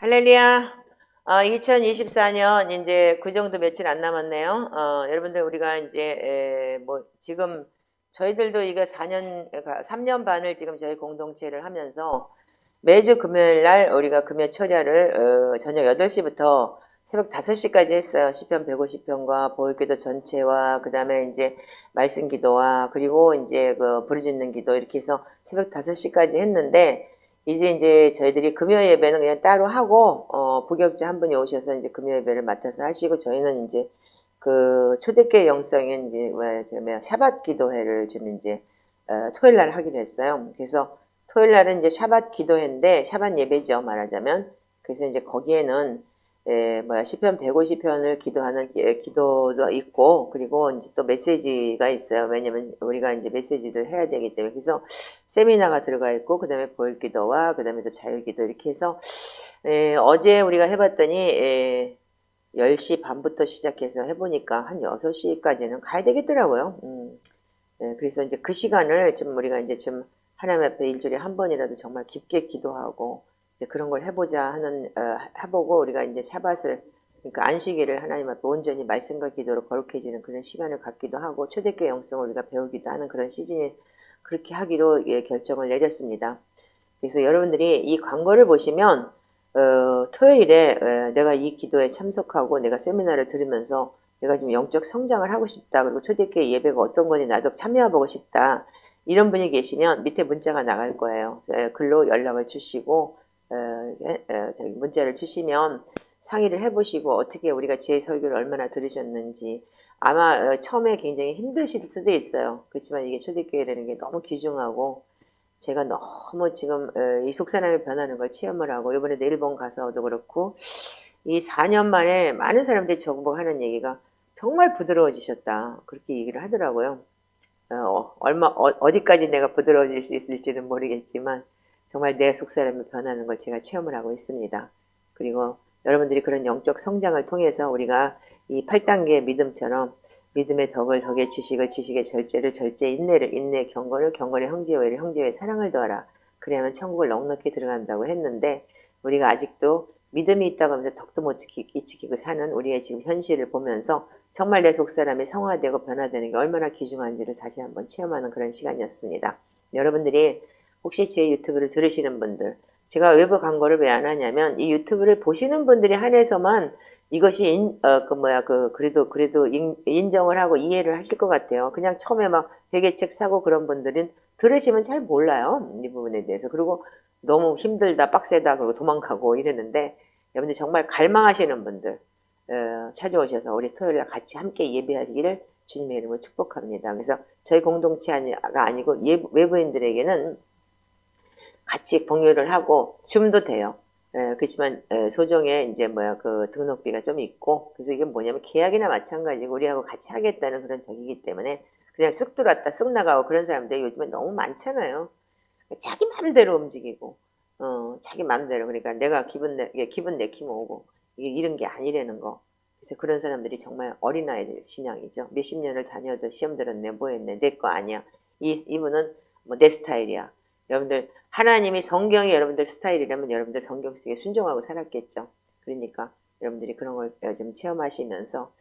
할렐루야. 2024년 이제 그 정도 며칠 안 남았네요. 여러분들 우리가 이제 뭐 지금 저희들도 이거 3년 반을 지금 저희 공동체를 하면서 매주 금요일 날 우리가 금요 철야를 저녁 8시부터 새벽 5시까지 했어요. 시편 150편과 보혈기도 전체와 그다음에 이제 말씀 기도와 그리고 이제 그 부르짖는 기도 이렇게 해서 새벽 5시까지 했는데 이제 저희들이 금요 예배는 그냥 따로 하고 부격자 한 분이 오셔서 이제 금요 예배를 맡아서 하시고 저희는 이제 그 초대교회 영성인 이제 샤밧 기도회를 지금 이제 토요일 날 하기로 했어요. 그래서 토요일 날은 이제 샤밧 기도회인데 샤밧 예배죠 말하자면. 그래서 이제 거기에는 시편 150편을 기도하는 기도도 있고 그리고 이제 또 메시지가 있어요. 왜냐면 우리가 이제 메시지를 해야 되기 때문에. 그래서 세미나가 들어가 있고 그다음에 보혈기도와 그다음에 또 자율기도 이렇게 해서 어제 우리가 해봤더니 10시 반부터 시작해서 해보니까 한 6시까지는 가야 되겠더라고요. 그래서 이제 그 시간을 좀 우리가 이제 좀 하나님 앞에 일주일에 한 번이라도 정말 깊게 기도하고 그런 걸 해보자 하는 해보고 우리가 이제 샤밧을 그러니까 안식일을 하나님 앞에 온전히 말씀과 기도로 거룩해지는 그런 시간을 갖기도 하고 초대교회 영성을 우리가 배우기도 하는 그런 시즌이 그렇게 하기로 결정을 내렸습니다. 그래서 여러분들이 이 광고를 보시면 토요일에 내가 이 기도에 참석하고 내가 세미나를 들으면서 내가 지금 영적 성장을 하고 싶다. 그리고 초대교회 예배가 어떤 건지 나도 참여해보고 싶다. 이런 분이 계시면 밑에 문자가 나갈 거예요. 글로 연락을 주시고 문자를 주시면 상의를 해보시고 어떻게 우리가 제 설교를 얼마나 들으셨는지 아마 처음에 굉장히 힘드실 수도 있어요. 그렇지만 이게 초대교회라는 게 너무 귀중하고 제가 너무 지금 이 속사람이 변하는 걸 체험을 하고 이번에도 일본 가서도 그렇고 이 4년 만에 많은 사람들이 저보고 하는 얘기가 정말 부드러워지셨다. 그렇게 얘기를 하더라고요. 어디까지 내가 부드러워질 수 있을지는 모르겠지만 정말 내 속사람이 변하는 걸 제가 체험을 하고 있습니다. 그리고 여러분들이 그런 영적 성장을 통해서 우리가 이 8단계 믿음처럼 믿음의 덕을 덕의 지식을 지식의 절제를 절제 인내를 인내 경건을 경건의 형제외를 형제외 사랑을 더하라. 그래야만 천국을 넉넉히 들어간다고 했는데 우리가 아직도 믿음이 있다고 하면서 덕도 못 지키고 사는 우리의 지금 현실을 보면서 정말 내 속사람이 성화되고 변화되는 게 얼마나 귀중한지를 다시 한번 체험하는 그런 시간이었습니다. 여러분들이 혹시 제 유튜브를 들으시는 분들 제가 외부 광고를 왜 안 하냐면 이 유튜브를 보시는 분들이 한해서만 이것이 그래도 인정을 하고 이해를 하실 것 같아요. 그냥 처음에 막 회계책 사고 그런 분들은 들으시면 잘 몰라요. 이 부분에 대해서. 그리고 너무 힘들다, 빡세다, 그리고 도망가고 이러는데 여러분들 정말 갈망하시는 분들 찾아오셔서 우리 토요일날 같이 함께 예배하기를 주님의 이름으로 축복합니다. 그래서 저희 공동체가 아니고 외부인들에게는 같이 공유를 하고 줌도 돼요. 그렇지만 소정에 이제 그 등록비가 좀 있고 그래서 이게 뭐냐면 계약이나 마찬가지고 우리하고 같이 하겠다는 그런 적이기 때문에 그냥 쑥 들어왔다 쑥 나가고 그런 사람들이 요즘에 너무 많잖아요. 자기 마음대로 움직이고 자기 마음대로 그러니까 내가 기분 내키면 오고 이게 이런 게 아니라는 거. 그래서 그런 사람들이 정말 어린아이들 신앙이죠. 몇십 년을 다녀도 시험 들었네 뭐 했네 내 거 아니야. 이분은 뭐 내 스타일이야. 여러분들 하나님이 성경이 여러분들 스타일이라면 여러분들 성경 속에 순종하고 살았겠죠. 그러니까 여러분들이 그런 걸 좀 체험하시면서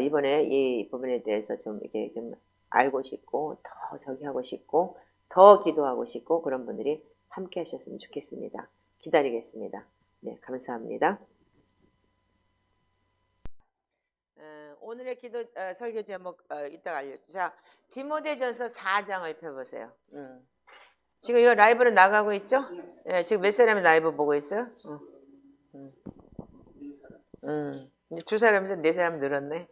이번에 이 부분에 대해서 좀 이렇게 좀 알고 싶고 더 저기 하고 싶고 더 기도하고 싶고 그런 분들이 함께 하셨으면 좋겠습니다. 기다리겠습니다. 네, 감사합니다. 오늘의 기도 설교 제목 이따가 알려주세요. 자, 디모데전서 4장을 펴보세요. 지금 이거 라이브로 나가고 있죠? 네, 지금 몇 사람이 라이브 보고 있어요? 두 사람에서 네 사람 늘었네.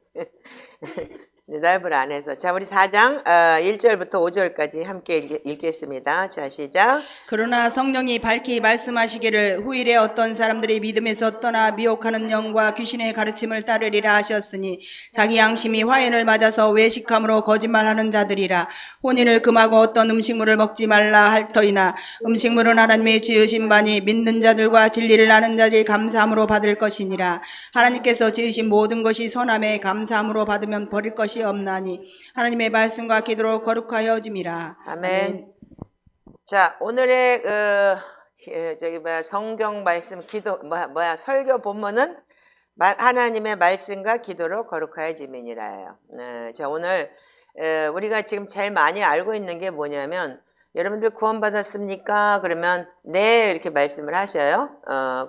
라이브를 안 해서. 자, 우리 4장 1절부터 5절까지 함께 읽겠습니다. 자, 시작. 그러나 성령이 밝히 말씀하시기를 후일에 어떤 사람들이 믿음에서 떠나 미혹하는 영과 귀신의 가르침을 따르리라 하셨으니 자기 양심이 화인을 맞아서 외식함으로 거짓말하는 자들이라. 혼인을 금하고 어떤 음식물을 먹지 말라 할 터이나 음식물은 하나님의 지으신 바니 믿는 자들과 진리를 아는 자들이 감사함으로 받을 것이니라. 하나님께서 지으신 모든 것이 선함에 감사함으로 받으면 버릴 것이 없나니 하나님의 말씀과 기도로 거룩하여짐이라. 아멘. 자, 오늘의 저기 뭐야 성경 말씀 기도 뭐야 설교 본문은 하나님의 말씀과 기도로 거룩하여 지민이라예요. 자 오늘 우리가 지금 제일 많이 알고 있는 게 뭐냐면 여러분들 구원받았습니까? 그러면 네 이렇게 말씀을 하셔요.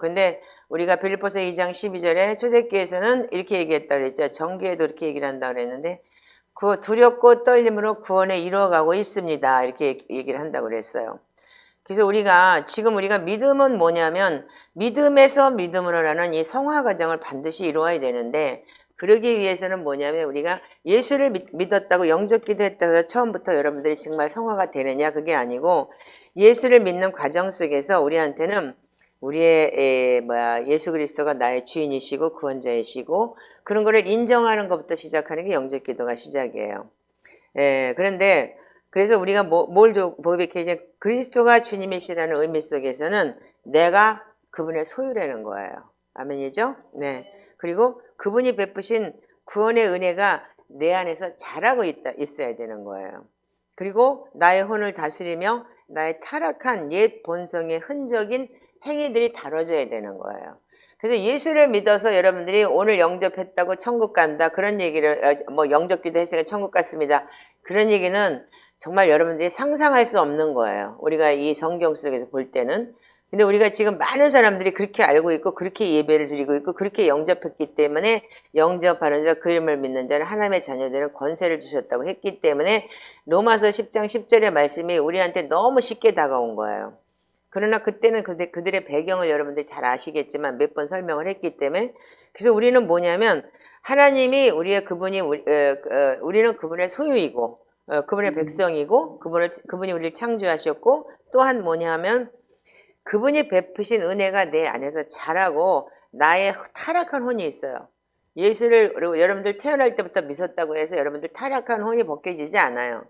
근데 우리가 빌립보서 2장 12절에 초대교회에서는 이렇게 얘기했다 그랬죠. 정교회도 이렇게 얘기를 한다 그랬는데 그 두렵고 떨림으로 구원에 이루어가고 있습니다. 이렇게 얘기를 한다고 그랬어요. 그래서 지금 우리가 믿음은 뭐냐면 믿음에서 믿음으로라는 이 성화 과정을 반드시 이루어야 되는데 그러기 위해서는 뭐냐면 우리가 예수를 믿었다고 영접 기도했다고 해서 처음부터 여러분들이 정말 성화가 되느냐 그게 아니고 예수를 믿는 과정 속에서 우리한테는 우리의 예수 그리스도가 나의 주인이시고 구원자이시고 그런 거를 인정하는 것부터 시작하는 게 영접 기도가 시작이에요. 그런데 그래서 우리가 뭘 고백해 이제 그리스도가 주님이시라는 의미 속에서는 내가 그분의 소유라는 거예요. 아멘이죠? 네. 그리고 그분이 베푸신 구원의 은혜가 내 안에서 자라고 있어야 되는 거예요. 그리고 나의 혼을 다스리며 나의 타락한 옛 본성의 흔적인 행위들이 다뤄져야 되는 거예요. 그래서 예수를 믿어서 여러분들이 오늘 영접했다고 천국 간다 그런 얘기를 영접기도 했으니까 천국 갔습니다. 그런 얘기는 정말 여러분들이 상상할 수 없는 거예요. 우리가 이 성경 속에서 볼 때는. 근데 우리가 지금 많은 사람들이 그렇게 알고 있고 그렇게 예배를 드리고 있고 그렇게 영접했기 때문에 영접하는 자 그 이름을 믿는 자는 하나님의 자녀들은 권세를 주셨다고 했기 때문에 로마서 10장 10절의 말씀이 우리한테 너무 쉽게 다가온 거예요. 그러나 그때는 그들의 배경을 여러분들이 잘 아시겠지만 몇 번 설명을 했기 때문에 그래서 우리는 뭐냐면 하나님이 우리는 그분의 소유이고 그분의 백성이고 그분이 우리를 창조하셨고 또한 뭐냐면 그분이 베푸신 은혜가 내 안에서 자라고 나의 타락한 혼이 있어요. 예수를 여러분들 태어날 때부터 믿었다고 해서 여러분들 타락한 혼이 벗겨지지 않아요.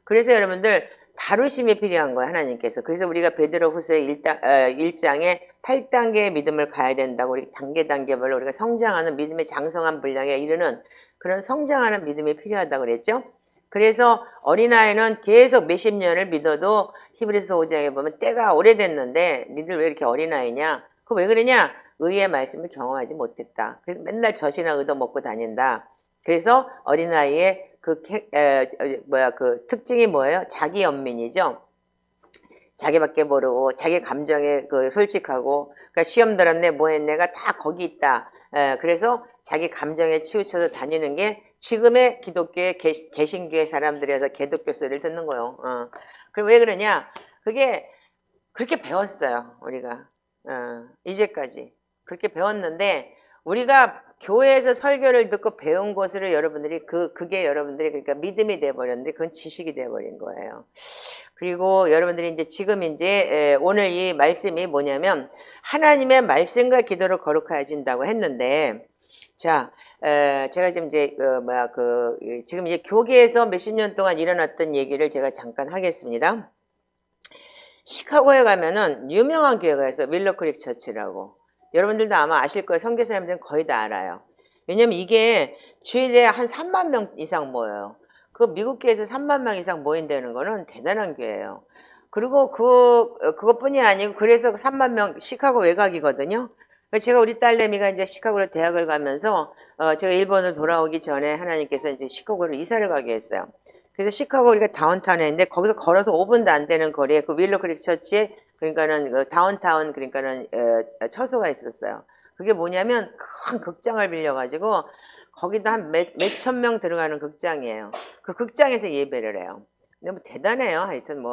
그래서 여러분들 다루심이 필요한 거예요. 하나님께서. 그래서 우리가 베드로후서 1장에 8단계의 믿음을 가야 된다고 우리 단계별로 우리가 성장하는 믿음의 장성한 분량에 이르는 그런 성장하는 믿음이 필요하다고 그랬죠. 그래서 어린아이는 계속 몇십 년을 믿어도 히브리서 5장에 보면 때가 오래됐는데 니들 왜 이렇게 어린아이냐? 그거 왜 그러냐? 의의 말씀을 경험하지 못했다. 그래서 맨날 젖이나 얻어먹고 다닌다. 그래서 어린아이의 그 특징이 뭐예요? 자기 연민이죠. 자기밖에 모르고 자기 감정에 솔직하고 그러니까 시험 들었네 뭐 했네가 다 거기 있다. 그래서 자기 감정에 치우쳐서 다니는 게 지금의 기독교의 개신교의 사람들이어서 개독교 소리를 듣는 거예요. 그럼 왜 그러냐? 그게 그렇게 배웠어요. 우리가 이제까지 그렇게 배웠는데 우리가 교회에서 설교를 듣고 배운 것으로 여러분들이 그게 여러분들이 그러니까 믿음이 돼버렸는데 그건 지식이 돼버린 거예요. 그리고 여러분들이 이제 지금 이제 오늘 이 말씀이 뭐냐면 하나님의 말씀과 기도를 거룩해진다고 했는데 자, 제가 지금 이제 지금 이제 교계에서 몇십 년 동안 일어났던 얘기를 제가 잠깐 하겠습니다. 시카고에 가면은 유명한 교회가 있어요. 밀러크릭 처치라고. 여러분들도 아마 아실 거예요. 선교사님들은 거의 다 알아요. 왜냐면 이게 주일에 한 3만 명 이상 모여요. 그 미국교회에서 3만 명 이상 모인다는 거는 대단한 교회예요. 그리고 그것뿐이 아니고 그래서 3만 명 시카고 외곽이거든요. 제가 우리 딸내미가 이제 시카고로 대학을 가면서 제가 일본을 돌아오기 전에 하나님께서 이제 시카고로 이사를 가게 했어요. 그래서 시카고 우리가 다운타운에 있는데 거기서 걸어서 5분도 안 되는 거리에 그 윌로크릭 처치에 그러니까는 그 다운타운 그러니까는 처소가 있었어요. 그게 뭐냐면 큰 극장을 빌려가지고 거기다 한 몇천 명 들어가는 극장이에요. 그 극장에서 예배를 해요. 너무 대단해요. 하여튼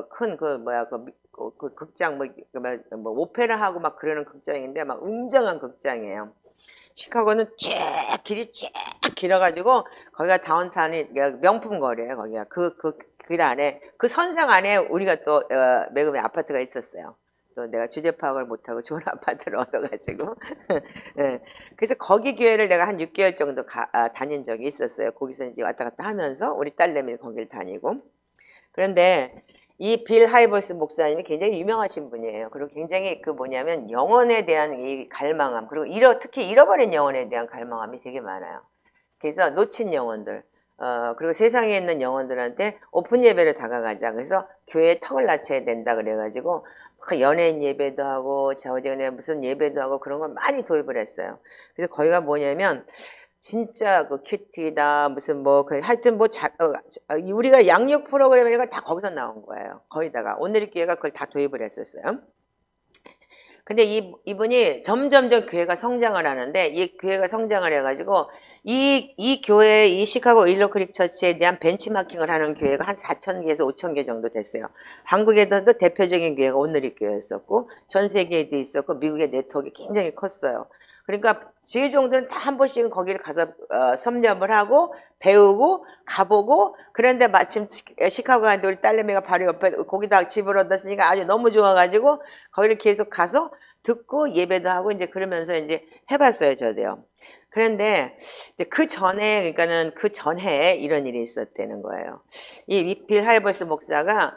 큰 그 극장 오페라 하고 막 그러는 극장인데 막 웅장한 극장이에요. 시카고는 길이 쫙 길어가지고 거기가 다운타운이 명품 거리예요. 거기가 그 길 안에 그 선상 안에 우리가 또 매금의 아파트가 있었어요. 또 내가 주제 파악을 못하고 좋은 아파트를 얻어가지고 네. 그래서 거기 교회를 내가 한 6개월 정도 다닌 적이 있었어요. 거기서 이제 왔다 갔다 하면서 우리 딸내미 거기를 다니고 그런데 이 빌 하이버스 목사님이 굉장히 유명하신 분이에요. 그리고 굉장히 뭐냐면 영혼에 대한 이 갈망함 그리고 특히 잃어버린 영혼에 대한 갈망함이 되게 많아요. 그래서 놓친 영혼들 그리고 세상에 있는 영혼들한테 오픈 예배를 다가가자. 그래서 교회에 턱을 낮춰야 된다 그래가지고 막 연예인 예배도 하고 저전에 무슨 예배도 하고 그런 걸 많이 도입을 했어요. 그래서 거기가 뭐냐면 진짜 그 큐티다 무슨 뭐 그 하여튼 뭐 우리가 양육 프로그램 이런 거 다 거기서 나온 거예요. 거기다가 오늘의 기회가 그걸 다 도입을 했었어요. 근데 이분이 점점점 교회가 성장을 하는데 이 교회가 성장을 해가지고 이 교회 이 시카고 윌로크릭 처치에 대한 벤치마킹을 하는 교회가 한 4,000개에서 5,000개 정도 됐어요. 한국에도 대표적인 교회가 오늘의 교회였었고 전 세계에도 있었고 미국의 네트워크가 굉장히 컸어요. 그러니까 주의 종들은 다 한 번씩은 거기를 가서 섭렵을 하고 배우고 가보고 그런데 마침 시카고 가는데 우리 딸내미가 바로 옆에 거기다 집을 얻었으니까 아주 너무 좋아가지고 거기를 계속 가서 듣고 예배도 하고 이제 그러면서 이제 해봤어요 저도요. 그런데 이제 그 전에 그러니까는 그 전해에 이런 일이 있었다는 거예요. 이 빌 하이버스 목사가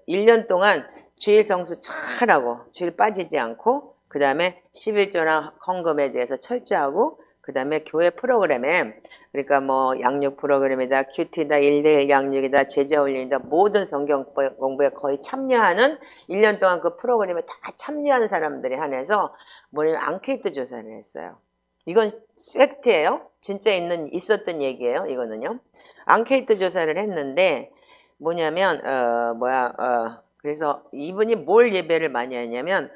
1년 동안 주일 성수 잘하고 주일 빠지지 않고 그 다음에 11조나 헌금에 대해서 철저하고 그 다음에 교회 프로그램에 그러니까 뭐 양육 프로그램이다 큐티다 1대1 양육이다 제자 훈련이다 모든 성경 공부에 거의 참여하는 1년 동안 그 프로그램에 다 참여한 사람들이 한해서 뭐냐면 앙케이트 조사를 했어요. 이건 팩트예요. 진짜 있었던 얘기예요. 이거는요. 앙케이트 조사를 했는데 뭐냐면 그래서 이분이 뭘 예배를 많이 하냐면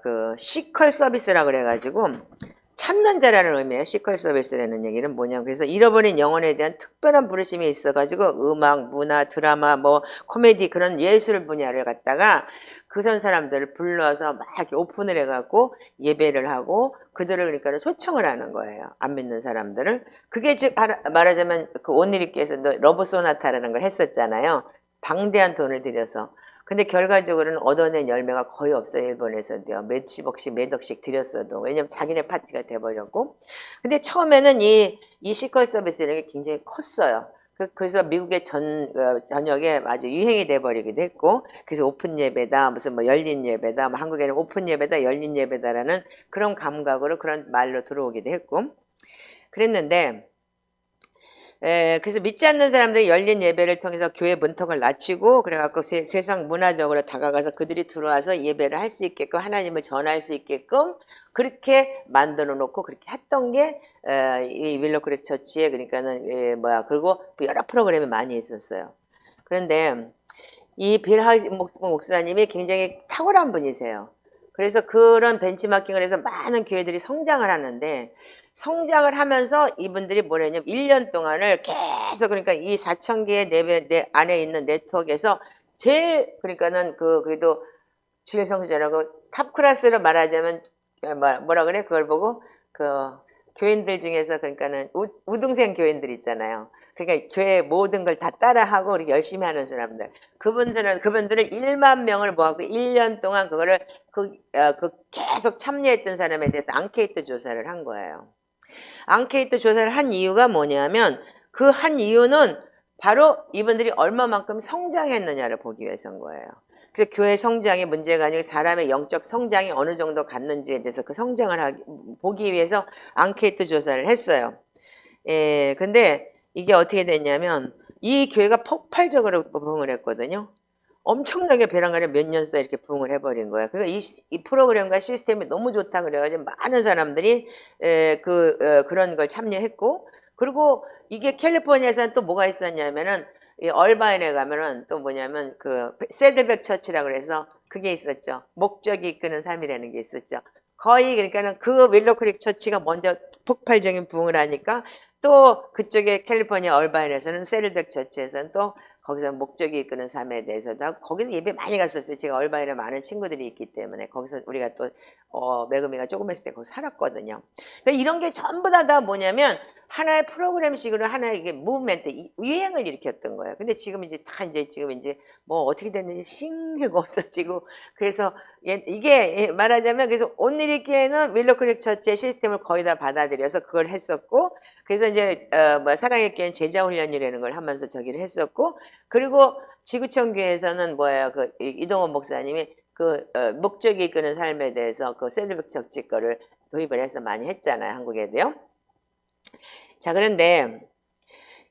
그 시컬 서비스라 그래가지고 찾는 자라는 의미예요. 시컬 서비스라는 얘기는 뭐냐면 그래서 잃어버린 영혼에 대한 특별한 부르심이 있어가지고 음악, 문화, 드라마, 뭐 코미디 그런 예술 분야를 갖다가 그런 사람들을 불러서 막 이렇게 오픈을 해갖고 예배를 하고 그들을 그러니까 초청을 하는 거예요. 안 믿는 사람들을. 그게 즉 말하자면 그 오늘리께서 러브 소나타라는 걸 했었잖아요. 방대한 돈을 들여서. 근데 결과적으로는 얻어낸 열매가 거의 없어요. 일본에서도요. 몇십억씩 몇억씩 들였어도. 왜냐면 자기네 파티가 돼버렸고. 근데 처음에는 이 시컬 서비스라는 게 굉장히 컸어요. 그래서 미국의 전역에 아주 유행이 돼버리기도 했고, 그래서 오픈 예배다, 무슨 뭐 열린 예배다, 뭐 한국에는 오픈 예배다, 열린 예배다라는 그런 감각으로 그런 말로 들어오기도 했고, 그랬는데, 그래서 믿지 않는 사람들이 열린 예배를 통해서 교회 문턱을 낮추고 그래갖고 세상 문화적으로 다가가서 그들이 들어와서 예배를 할 수 있게끔 하나님을 전할 수 있게끔 그렇게 만들어 놓고 그렇게 했던 게 이 윌로크릭 처치에 그러니까는 그리고 여러 프로그램이 많이 있었어요. 그런데 이 빌 하이스 목사님이 굉장히 탁월한 분이세요. 그래서 그런 벤치마킹을 해서 많은 교회들이 성장을 하는데 성장을 하면서 이분들이 뭐냐면 1년 동안을 계속 그러니까 이 4,000개의 내 안에 있는 네트워크에서 제일 그러니까는 그래도 주일 성수자라고 탑 클래스로 말하자면 뭐라 그래 그걸 보고 그 교인들 중에서 그러니까는 우등생 교인들 있잖아요. 그러니까 교회 모든 걸 다 따라하고 우리 열심히 하는 사람들. 그분들은 1만 명을 모아서 1년 동안 그거를 계속 참여했던 사람에 대해서 앙케이트 조사를 한 거예요. 앙케이트 조사를 한 이유가 뭐냐면 그 한 이유는 바로 이분들이 얼마만큼 성장했느냐를 보기 위해서인 거예요. 그래서 교회 성장의 문제가 아니고 사람의 영적 성장이 어느 정도 갔는지에 대해서 그 성장을 보기 위해서 앙케이트 조사를 했어요. 근데 이게 어떻게 됐냐면 이 교회가 폭발적으로 부흥을 했거든요. 엄청나게 벼랑간에 몇 년 사이 이렇게 부흥을 해버린 거예요. 그러니까 이 프로그램과 시스템이 너무 좋다 그래가지고 많은 사람들이 그런 걸 참여했고 그리고 이게 캘리포니아에서는 또 뭐가 있었냐면은 이 얼바인에 가면은 또 뭐냐면 그 새들백 처치라고 그래서 그게 있었죠. 목적이 이끄는 삶이라는 게 있었죠. 거의 그러니까는 그 윌로크릭 처치가 먼저 폭발적인 부흥을 하니까 또 그쪽에 캘리포니아 얼바인에서는 새들백 처치에서는 또 거기서 목적이 이끄는 삶에 대해서도 하고 거기서 예배 많이 갔었어요. 제가 얼바인에 많은 친구들이 있기 때문에 거기서 우리가 또 매금이가 조금 했을 때 거기 살았거든요. 그러니까 이런 게 전부 다 뭐냐면 하나의 프로그램식으로 하나의 이게 무브멘트 유행을 일으켰던 거예요. 근데 지금 이제 뭐 어떻게 됐는지 싱하고 없어지고 그래서 이게 말하자면 그래서 온누리교회는 윌로크릭 처치의 시스템을 거의 다 받아들여서 그걸 했었고 그래서 이제 사랑의 교회는 제자 훈련이라는 걸 하면서 저기를 했었고 그리고 지구촌 교회에서는 이동원 목사님이 목적이 이끄는 삶에 대해서 그 새들백 처치 거를 도입을 해서 많이 했잖아요. 한국에도요. 자, 그런데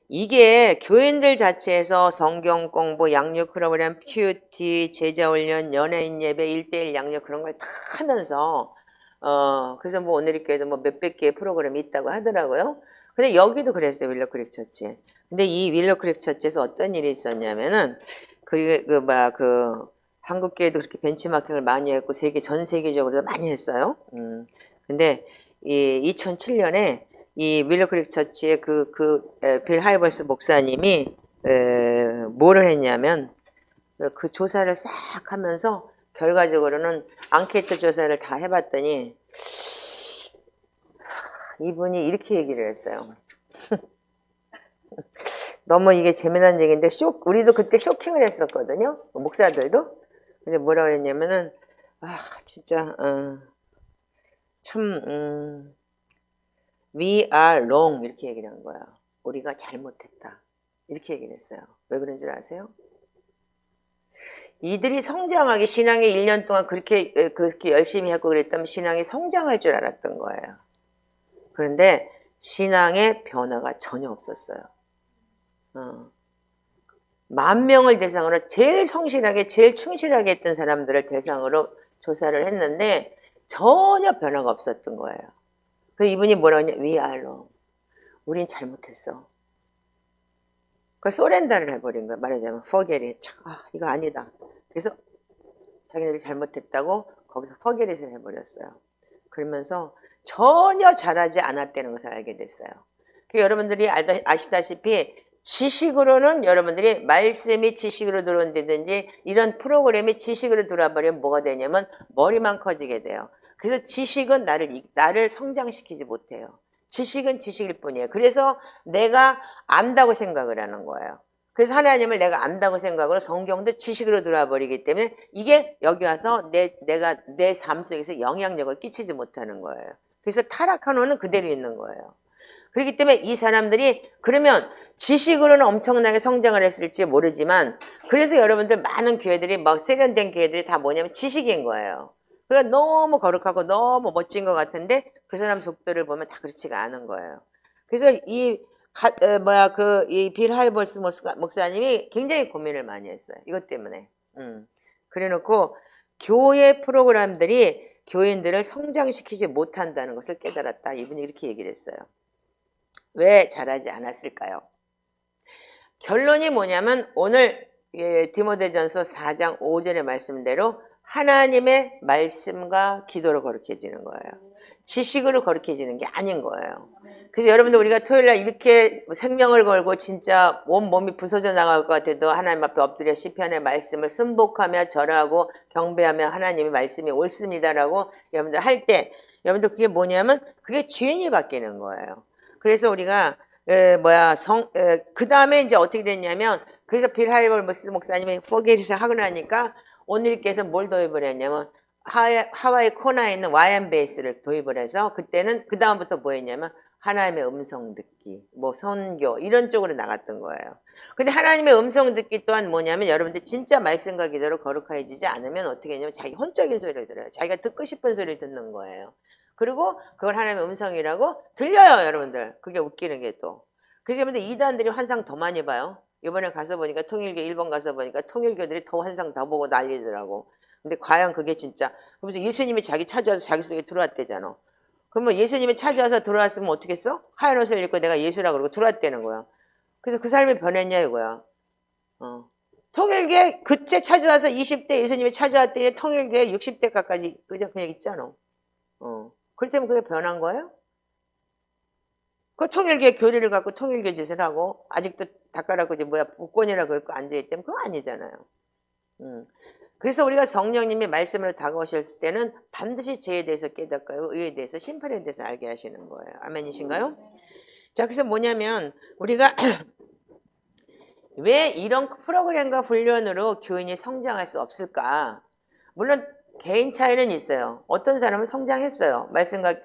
이게 교인들 자체에서 성경 공부, 양육 프로그램, 큐티, 제자 훈련, 연예인 예배, 1대1 양육 그런 걸 다 하면서 그래서 뭐 오늘 교회도 뭐 몇백 개의 프로그램이 있다고 하더라고요. 근데 여기도 그랬어요. 윌로크릭 처치. 근데 이 윌로크릭 처치에서 어떤 일이 있었냐면은 그 한국 교회도 그렇게 벤치마킹을 많이 했고 전 세계적으로도 많이 했어요. 근데 이 2007년에 이 윌로크릭 처치의 빌 하이버스 목사님이 뭐를 했냐면 그 조사를 싹 하면서 결과적으로는 앙케이트 조사를 다 해봤더니 이분이 이렇게 얘기를 했어요. 너무 이게 재미난 얘기인데 우리도 그때 쇼킹을 했었거든요. 목사들도. 근데 뭐라 그랬냐면은 진짜 참 we are wrong 이렇게 얘기를 한 거야. 우리가 잘못했다. 이렇게 얘기를 했어요. 왜 그런 줄 아세요? 이들이 성장하기 신앙에 1년 동안 그렇게 열심히 하고 그랬다면 신앙이 성장할 줄 알았던 거예요. 그런데 신앙의 변화가 전혀 없었어요. 10,000명을 대상으로 제일 성실하게 제일 충실하게 했던 사람들을 대상으로 조사를 했는데 전혀 변화가 없었던 거예요. 그 이분이 뭐라고 했냐? We are wrong. 우린 잘못했어. 그걸 소렌더를 해버린 거야. 말하자면 forget it. 이거 아니다. 그래서 자기네들이 잘못했다고 거기서 forget it을 해버렸어요. 그러면서 전혀 잘하지 않았다는 것을 알게 됐어요. 여러분들이 아시다시피 지식으로는 여러분들이 말씀이 지식으로 들어온다든지 이런 프로그램이 지식으로 들어와버리면 뭐가 되냐면 머리만 커지게 돼요. 그래서 지식은 나를 성장시키지 못해요. 지식은 지식일 뿐이에요. 그래서 내가 안다고 생각을 하는 거예요. 그래서 하나님을 내가 안다고 생각으로 성경도 지식으로 들어와 버리기 때문에 이게 여기 와서 내가 내 삶 속에서 영향력을 끼치지 못하는 거예요. 그래서 타락한 후는 그대로 있는 거예요. 그렇기 때문에 이 사람들이 그러면 지식으로는 엄청나게 성장을 했을지 모르지만 그래서 여러분들 많은 교회들이 막 세련된 교회들이 다 뭐냐면 지식인 거예요. 그러니까 너무 거룩하고 너무 멋진 것 같은데 그 사람 속도를 보면 다 그렇지가 않은 거예요. 그래서 이 빌 하이버스 목사님이 굉장히 고민을 많이 했어요. 이것 때문에. 그래 놓고 교회 프로그램들이 교인들을 성장시키지 못한다는 것을 깨달았다. 이분이 이렇게 얘기를 했어요. 왜 잘하지 않았을까요? 결론이 뭐냐면 오늘 디모데전서 4장 5절의 말씀대로 하나님의 말씀과 기도로 거룩해지는 거예요. 지식으로 거룩해지는 게 아닌 거예요. 그래서 여러분들 우리가 토요일날 이렇게 생명을 걸고 진짜 몸이 부서져 나갈 것 같아도 하나님 앞에 엎드려 시편의 말씀을 순복하며 절하고 경배하며 하나님의 말씀이 옳습니다라고 여러분들 할 때 여러분들 그게 뭐냐면 그게 주인이 바뀌는 거예요. 그래서 우리가 그 다음에 이제 어떻게 됐냐면 그래서 빌 하이버스 목사님이 포겟을 하고 나니까 오늘께서 뭘 도입을 했냐면 하와이 코나에 있는 YM 베이스를 도입을 해서 그때는 그 다음부터 뭐 했냐면 하나님의 음성 듣기, 뭐 선교 이런 쪽으로 나갔던 거예요. 근데 하나님의 음성 듣기 또한 뭐냐면 여러분들 진짜 말씀과 기도로 거룩해지지 않으면 어떻게 했냐면 자기 혼적인 소리를 들어요. 자기가 듣고 싶은 소리를 듣는 거예요. 그리고 그걸 하나님의 음성이라고 들려요, 여러분들. 그게 웃기는 게 또. 그래서 여러분들 이단들이 환상 더 많이 봐요. 이번에 가서 보니까 통일교 일본 가서 보니까 통일교들이 더 환상 더 보고 난리더라고. 근데 과연 그게 진짜 그러면서 예수님이 자기 찾아와서 자기 속에 들어왔대잖아. 그러면 예수님이 찾아와서 들어왔으면 어떻게 했어? 하얀 옷을 입고 내가 예수라고 그러고 들어왔다는 거야. 그래서 그 사람이 변했냐 이거야. 통일교에 그때 찾아와서 20대 예수님이 찾아왔더니 통일교에 60대 가까이 그냥 있잖아. 그렇다면 그게 변한 거예요? 그 통일교의 교리를 갖고 통일교 짓을 하고 아직도 닦아라고 복권이라 그럴 거 앉아있다면 그거 아니잖아요. 그래서 우리가 성령님이 말씀으로 다가오셨을 때는 반드시 죄에 대해서 깨닫고 의에 대해서 심판에 대해서 알게 하시는 거예요. 아멘이신가요? 자, 그래서 뭐냐면 우리가 왜 이런 프로그램과 훈련으로 교인이 성장할 수 없을까? 물론 개인 차이는 있어요. 어떤 사람은 성장했어요. 말씀과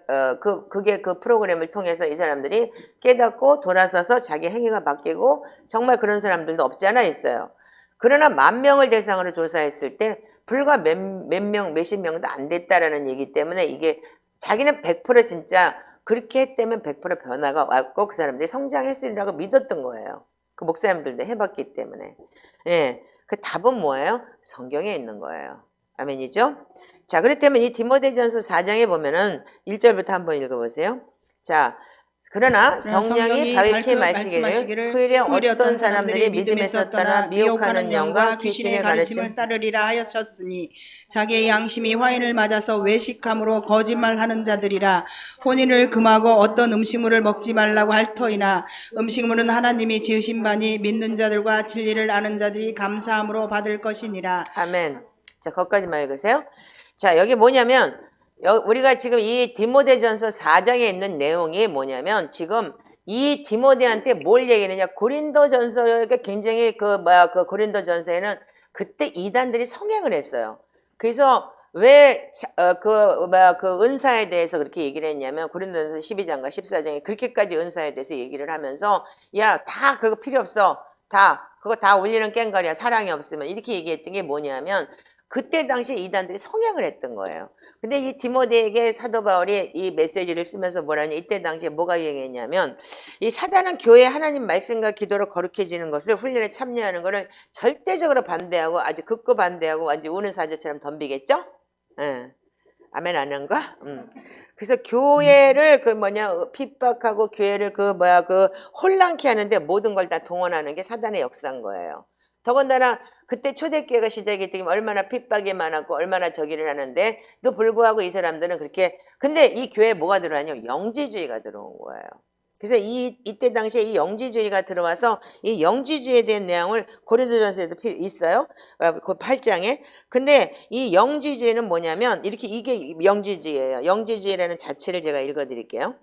그게 그 프로그램을 통해서 이 사람들이 깨닫고 돌아서서 자기 행위가 바뀌고 정말 그런 사람들도 없지 않아 있어요. 그러나 10,000명을 대상으로 조사했을 때 불과 몇십 명도 안 됐다라는 얘기 때문에 이게 자기는 100% 진짜 그렇게 했다면 100% 변화가 왔고 그 사람들이 성장했으리라고 믿었던 거예요. 그 목사님들도 해봤기 때문에. 예, 그 답은 뭐예요? 성경에 있는 거예요. 아멘이죠? 자, 그렇다면 이 디모데전서 4장에 보면은 1절부터 한번 읽어보세요. 자, 그러나 그러나 성령이 성령이 밝히 밝히 마시기를 말씀하시기를 후일에 후일에 어떤 사람들이 믿음에서 떠나 미혹하는 영과 귀신의 가르침. 따르리라 하셨으니 자기의 양심이 화인을 맞아서 외식함으로 거짓말하는 자들이라. 혼인을 금하고 어떤 음식물을 먹지 말라고 할 터이나 음식물은 하나님이 지으신 바니 믿는 자들과 진리를 아는 자들이 감사함으로 받을 것이니라. 아멘. 자, 거기까지만 읽으세요. 자, 여기 뭐냐면 우리가 지금 이 디모데전서 4장에 있는 내용이 뭐냐면 지금 이 디모데한테 뭘 얘기하느냐. 고린도전서가 굉장히 그 고린도전서에는 그때 이단들이 성행을 했어요. 그래서 왜 그 은사에 대해서 그렇게 얘기를 했냐면 고린도전서 12장과 14장에 그렇게까지 은사에 대해서 얘기를 하면서 야, 다 그거 필요 없어. 그거 다 울리는 꽹과리야. 사랑이 없으면. 이렇게 얘기했던 게 뭐냐면 그때 당시 이단들이 성행을 했던 거예요. 근데 이 디모데에게 사도 바울이 이 메시지를 쓰면서 뭐라냐. 이때 당시에 뭐가 유행했냐면 이 사단은 교회 하나님 말씀과 기도로 거룩해지는 것을 훈련에 참여하는 것을 절대적으로 반대하고 아주 극구 반대하고 아주 우는 사자처럼 덤비겠죠? 예. 아멘 안 한가? 그래서 교회를 핍박하고 교회를 혼란케 하는데 모든 걸 다 동원하는 게 사단의 역사인 거예요. 더군다나 그때 초대교회가 시작이 되면 얼마나 핍박이 많았고 얼마나 저기를 하는데 또 불구하고 이 사람들은 그렇게 근데 이 교회에 뭐가 들어왔냐면 영지주의가 들어온 거예요. 그래서 이때 당시에 이 영지주의가 들어와서 이 영지주의에 대한 내용을 고린도전서에도 있어요. 그 8장에. 근데 이 영지주의는 뭐냐면 이게 영지주의예요. 영지주의라는 자체를 제가 읽어드릴게요.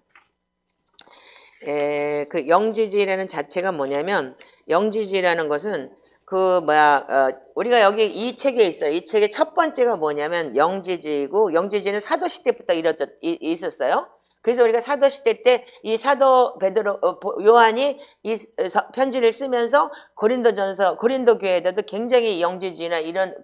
그 영지주의라는 자체가 뭐냐면 영지주의라는 것은 우리가 여기 이 책에 있어요. 이 책의 첫 번째가 뭐냐면 영지주의고 영지주의는 사도시대부터 있었어요. 그래서 우리가 사도시대 때 이 사도 요한이 이 편지를 쓰면서 고린도 교회에도 굉장히 영지주의나 이런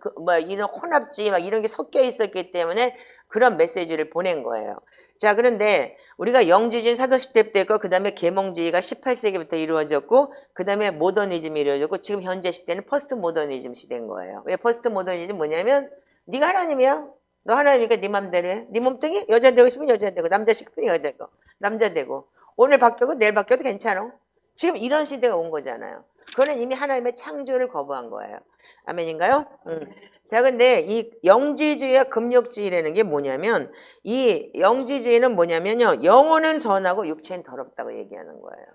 이런 혼합주의 이런 게 섞여 있었기 때문에 그런 메시지를 보낸 거예요. 자, 그런데 우리가 영지주의 사도시대 때 있고 그 다음에 계몽주의가 18세기부터 이루어졌고 그 다음에 모더니즘이 이루어졌고 지금 현재 시대는 퍼스트 모더니즘 시대인 거예요. 왜 퍼스트 모더니즘 뭐냐면 네가 하나님이야. 너 하나님이니까 네 맘대로 해. 네 몸뚱이 여자 되고 싶으면 여자 되고 남자 싶으면 여자 되고 남자 되고 오늘 바뀌고 내일 바뀌어도 괜찮아. 지금 이런 시대가 온 거잖아요. 그거는 이미 하나님의 창조를 거부한 거예요. 아멘인가요? 자, 근데 이 영지주의와 금욕주의라는 게 뭐냐면 이 영지주의는 뭐냐면요. 영혼은 선하고 육체는 더럽다고 얘기하는 거예요.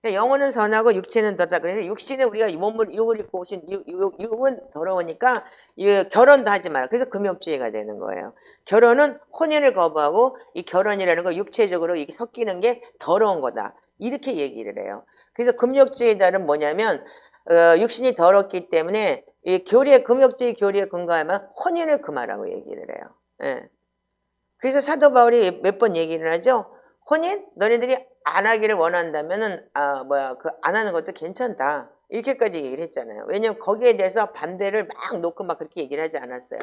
영혼은 선하고 육체는 더럽다. 그래서 육신에 우리가 육을 입고 오신 육은 더러우니까 결혼도 하지 마라. 그래서 금욕주의가 되는 거예요. 결혼은 혼인을 거부하고 이 결혼이라는 거 육체적으로 이게 섞이는 게 더러운 거다. 이렇게 얘기를 해요. 그래서 금욕주의자는 뭐냐면 육신이 더럽기 때문에 이 금욕주의 교리에 근거하면 혼인을 금하라고 얘기를 해요. 예. 그래서 사도 바울이 몇 번 얘기를 하죠. 혼인? 너네들이 안 하기를 원한다면은 안 하는 것도 괜찮다. 이렇게까지 얘기를 했잖아요. 왜냐면 거기에 대해서 반대를 막 놓고 막 그렇게 얘기를 하지 않았어요.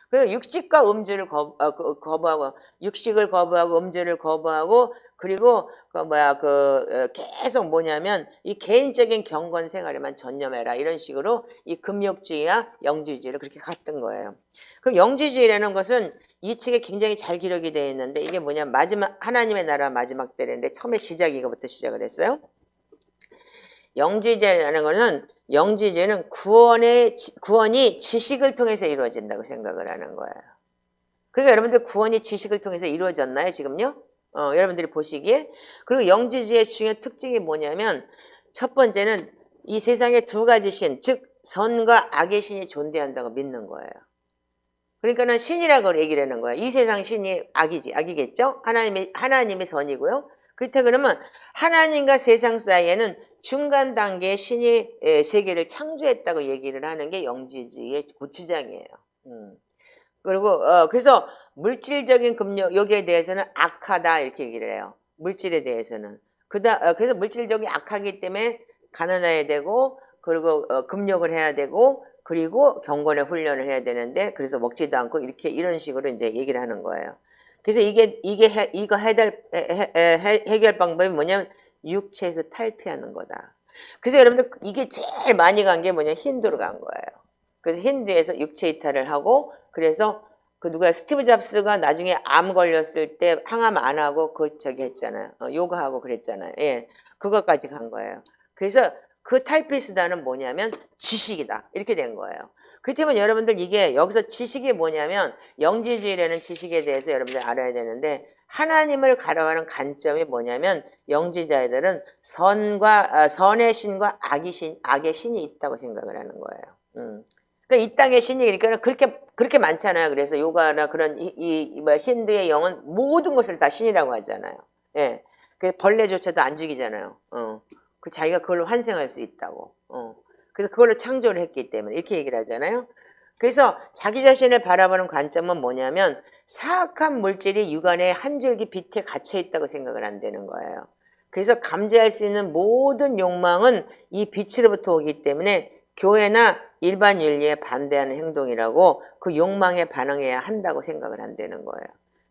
그 육식과 음주를 거부하고 육식을 거부하고 음주를 거부하고 그리고 계속 뭐냐면 이 개인적인 경건 생활에만 전념해라 이런 식으로 이 금욕주의와 영지주의를 그렇게 갔던 거예요. 그 영지주의라는 것은 이 책에 굉장히 잘 기록이 되어 있는데 이게 뭐냐면 하나님의 나라 마지막 때인데 처음에 이거부터 시작을 했어요. 영지주의라는 것은 영지주의는 구원이 지식을 통해서 이루어진다고 생각을 하는 거예요. 그러니까 여러분들 구원이 지식을 통해서 이루어졌나요 지금요? 여러분들이 보시기에. 그리고 영지주의의 중요한 특징이 뭐냐면 첫 번째는 이 세상에 두 가지 신, 즉 선과 악의 신이 존재한다고 믿는 거예요. 그러니까는 신이라고 얘기를 하는 거예요. 이 세상 신이 악이겠죠? 하나님이 선이고요. 그렇다 그러면 하나님과 세상 사이에는 중간 단계의 신이 세계를 창조했다고 얘기를 하는 게 영지주의의 고추장이에요. 그리고 그래서 물질적인 여기에 대해서는 악하다 이렇게 얘기를 해요. 물질에 대해서는. 그래서 물질적인 악하기 때문에 가난해야 되고 그리고 금욕을 해야 되고 그리고 경건의 훈련을 해야 되는데 그래서 먹지도 않고 이런 식으로 이제 얘기를 하는 거예요. 그래서 이거 해결 방법이 뭐냐면 육체에서 탈피하는 거다. 그래서 여러분들 이게 제일 많이 간 게 뭐냐 힌두로 간 거예요. 그래서 힌두에서 육체 이탈을 하고 그래서 그 누가 스티브 잡스가 나중에 암 걸렸을 때 항암 안 하고 그 저기 했잖아요. 요가하고 그랬잖아요. 예, 그것까지 간 거예요. 그래서 그 탈피 수단은 뭐냐면 지식이다. 이렇게 된 거예요. 그렇다면 여러분들 이게 여기서 지식이 뭐냐면 영지주의라는 지식에 대해서 여러분들 알아야 되는데 하나님을 가려하는 관점이 뭐냐면 영지자들은 선의 신과 악의 신이 있다고 생각을 하는 거예요. 그러니까 이 땅의 신이 그러니까 그렇게 많잖아요. 그래서 요가나 그런 힌두의 영은 모든 것을 다 신이라고 하잖아요. 예, 그 벌레조차도 안 죽이잖아요. 그 자기가 그걸로 환생할 수 있다고. 그래서 그걸로 창조를 했기 때문에 이렇게 얘기를 하잖아요. 그래서 자기 자신을 바라보는 관점은 뭐냐면 사악한 물질이 육안의 한 줄기 빛에 갇혀 있다고 생각을 한다는 거예요. 그래서 감지할 수 있는 모든 욕망은 이 빛으로부터 오기 때문에 교회나 일반 윤리에 반대하는 행동이라고 그 욕망에 반응해야 한다고 생각을 한다는 거예요.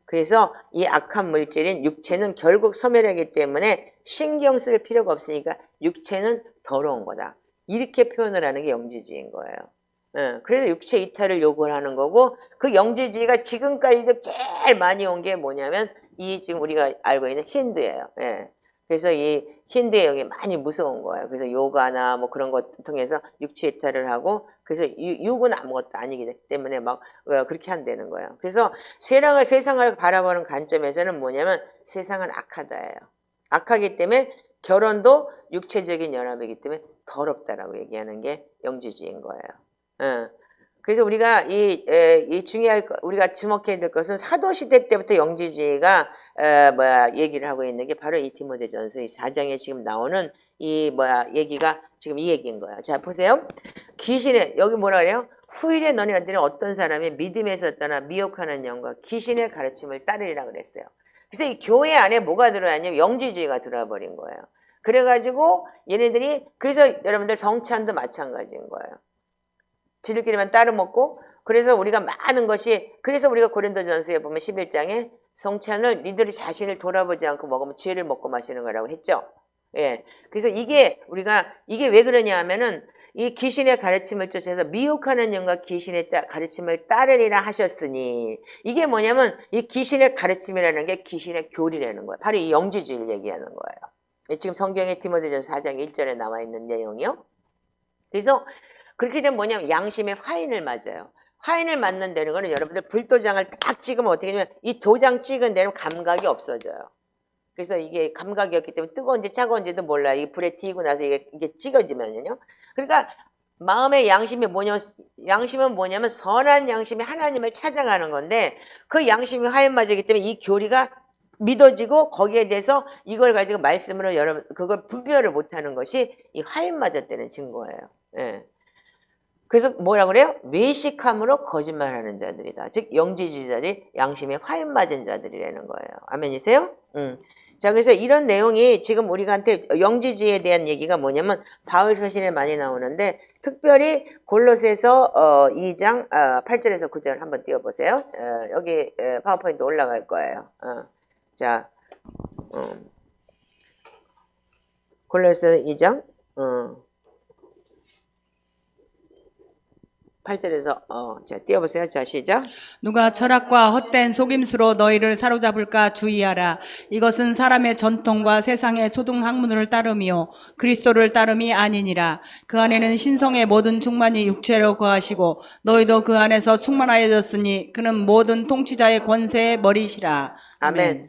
그래서 이 악한 물질인 육체는 결국 소멸하기 때문에 신경 쓸 필요가 없으니까 육체는 더러운 거다. 이렇게 표현을 하는 게 영지주의인 거예요. 그래서 육체 이탈을 요구를 하는 거고 그 영지주의가 지금까지도 제일 많이 온 게 뭐냐면 이 지금 우리가 알고 있는 힌두예요. 예. 그래서 이 힌두의 영이 많이 무서운 거예요. 그래서 요가나 뭐 그런 것 통해서 육체 이탈을 하고 그래서 육은 아무것도 아니기 때문에 막 그렇게 한다는 거예요. 그래서 세상을 바라보는 관점에서는 뭐냐면 세상은 악하다예요. 악하기 때문에 결혼도 육체적인 연합이기 때문에 더럽다라고 얘기하는 게 영지주의인 거예요. 그래서 우리가 우리가 주목해야 될 것은 사도시대 때부터 영지주의가 얘기를 하고 있는 게 바로 이 디모데전서 이 4장에 지금 나오는 얘기가 지금 이 얘기인 거예요. 자, 보세요. 여기 뭐라 그래요? 후일에 너희들은 어떤 사람이 믿음에서 떠나 미혹하는 영과 귀신의 가르침을 따르리라 그랬어요. 그래서 이 교회 안에 뭐가 들어왔냐면 영지주의가 들어와 버린 거예요. 그래가지고 얘네들이 그래서 여러분들 성찬도 마찬가지인 거예요. 지들끼리만 따로 먹고 그래서 우리가 많은 것이 그래서 우리가 고린도전서에 보면 11장에 성찬을 니들이 자신을 돌아보지 않고 먹으면 죄를 먹고 마시는 거라고 했죠. 예. 그래서 이게 왜 그러냐 하면은 이 귀신의 가르침을 쫓아서 미혹하는 영과 귀신의 가르침을 따르리라 하셨으니 이게 뭐냐면 이 귀신의 가르침이라는 게 귀신의 교리라는 거예요. 바로 이 영지주의를 얘기하는 거예요. 지금 성경에 디모데전서 4장 1절에 나와 있는 내용이요. 그래서 그렇게 되면 뭐냐면 양심의 화인을 맞아요. 화인을 맞는다는 거는 여러분들 불도장을 딱 찍으면 어떻게 되냐면 이 도장 찍은 데는 감각이 없어져요. 그래서 이게 감각이 없기 때문에 뜨거운지 차가운지도 몰라. 이게 불에 튀고 나서 이게 찍어지면요. 그러니까 마음의 양심은 뭐냐면 선한 양심이 하나님을 찾아가는 건데 그 양심이 화인 맞기 때문에 이 교리가 믿어지고 거기에 대해서 이걸 가지고 말씀으로 여러분 그걸 분별을 못하는 것이 이 화인 맞았다는 증거예요. 예. 그래서 뭐라 그래요? 외식함으로 거짓말하는 자들이다. 즉 영지주의자들이 양심에 화인 맞은 자들이라는 거예요. 아멘이세요? 자, 그래서 이런 내용이 지금 우리한테 영지주의에 대한 얘기가 뭐냐면 바울 서신에 많이 나오는데 특별히 골로새서 2장 8절에서 9절 한번 띄워보세요. 여기 파워포인트 올라갈 거예요. 자, 골로새서 2장 8절에서 자 띄워보세요. 자 시작. 누가 철학과 헛된 속임수로 너희를 사로잡을까 주의하라. 이것은 사람의 전통과 세상의 초등학문을 따름이요 그리스도를 따름이 아니니라. 그 안에는 신성의 모든 충만이 육체로 거하시고 너희도 그 안에서 충만하여졌으니 그는 모든 통치자의 권세의 머리시라. 아멘.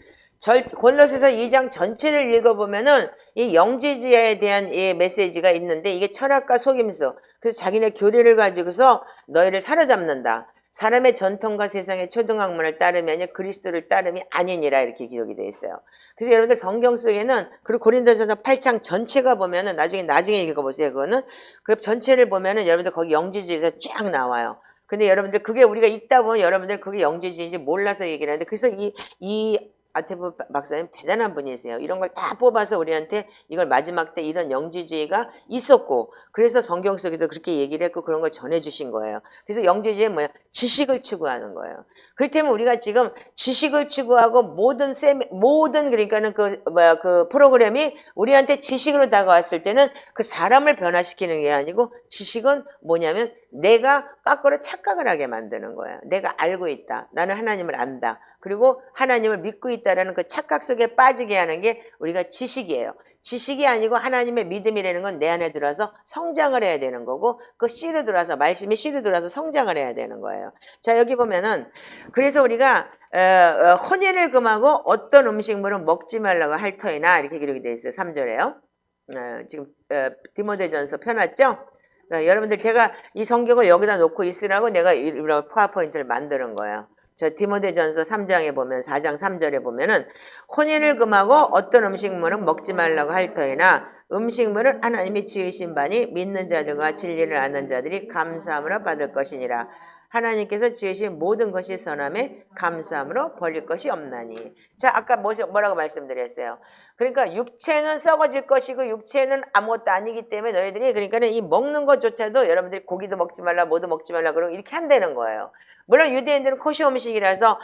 골로새서 2장 전체를 읽어보면은 이 영지주의에 대한 이 메시지가 있는데 이게 철학과 속임수 그래서 자기네 교리를 가지고서 너희를 사로잡는다. 사람의 전통과 세상의 초등학문을 따르면 아니라 그리스도를 따름이 아니니라 이렇게 기록이 되어 있어요. 그래서 여러분들 성경 속에는 그리고 고린도전서 8장 전체가 보면은 나중에 읽어보세요. 그거는 그 전체를 보면은 여러분들 거기 영지주의에서 쫙 나와요. 근데 여러분들 그게 우리가 읽다 보면 여러분들 그게 영지주의인지 몰라서 얘기를 하는데 그래서 이 아테브 박사님 대단한 분이세요. 이런 걸 다 뽑아서 우리한테 이걸 마지막 때 이런 영지주의가 있었고 그래서 성경 속에도 그렇게 얘기를 했고 그런 걸 전해주신 거예요. 그래서 영지주의는 뭐야? 지식을 추구하는 거예요. 그렇다면 우리가 지금 지식을 추구하고 모든 그러니까는 그 프로그램이 우리한테 지식으로 다가왔을 때는 그 사람을 변화시키는 게 아니고 지식은 뭐냐면 내가 거꾸로 착각을 하게 만드는 거예요. 내가 알고 있다. 나는 하나님을 안다. 그리고 하나님을 믿고 있다라는 그 착각 속에 빠지게 하는 게 우리가 지식이에요. 지식이 아니고 하나님의 믿음이라는 건 내 안에 들어서 성장을 해야 되는 거고 그 씨를 들어서 말씀이 씨를 들어서 성장을 해야 되는 거예요. 자 여기 보면은 그래서 우리가 혼인을 금하고 어떤 음식물은 먹지 말라고 할 터이나 이렇게 기록이 되어 있어요. 3절에요. 지금 디모데전서 펴놨죠? 여러분들 제가 이 성경을 여기다 놓고 있으라고 내가 이런 파워포인트를 만드는 거예요. 저 디모데전서 3장에 보면 4장 3절에 보면은 혼인을 금하고 어떤 음식물은 먹지 말라고 할 터이나 음식물은 하나님이 지으신 바니 믿는 자들과 진리를 아는 자들이 감사함으로 받을 것이니라. 하나님께서 지으신 모든 것이 선함에 감사함으로 버릴 것이 없나니. 자 아까 뭐라고 말씀드렸어요. 그러니까 육체는 썩어질 것이고 육체는 아무것도 아니기 때문에 너희들이 그러니까는 이 먹는 것조차도 여러분들이 고기도 먹지 말라 뭐도 먹지 말라 그러고 이렇게 한다는 거예요. 물론 유대인들은 코시 음식이라서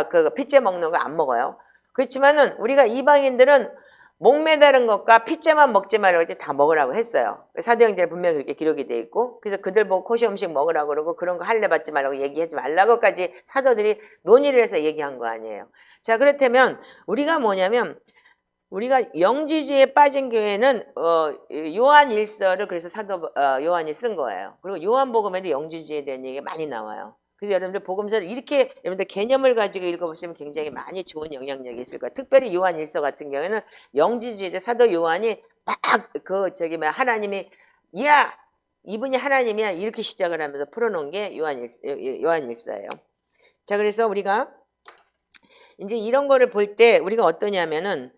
그 핏째 먹는 거 안 먹어요. 그렇지만은 우리가 이방인들은 목매다른 것과 핏째만 먹지 말라고 이제 다 먹으라고 했어요. 사도행전에 분명히 그렇게 기록이 돼 있고 그래서 그들 보고 코시 음식 먹으라고 그러고 그런 거 할례 받지 말라고 얘기하지 말라고까지 사도들이 논의를 해서 얘기한 거 아니에요. 자 그렇다면 우리가 뭐냐면 우리가 영지주의에 빠진 교회는 요한 일서를 그래서 사도 요한이 쓴 거예요. 그리고 요한복음에도 영지주의에 대한 얘기가 많이 나와요. 그래서 여러분들 복음서를 이렇게 여러분들 개념을 가지고 읽어보시면 굉장히 많이 좋은 영향력이 있을 거예요. 특별히 요한 일서 같은 경우에는 영지주의자 사도 요한이 막 하나님이 야 이분이 하나님이야 이렇게 시작을 하면서 풀어놓은 게 요한 일서예요. 자 그래서 우리가 이제 이런 거를 볼 때 우리가 어떠냐면은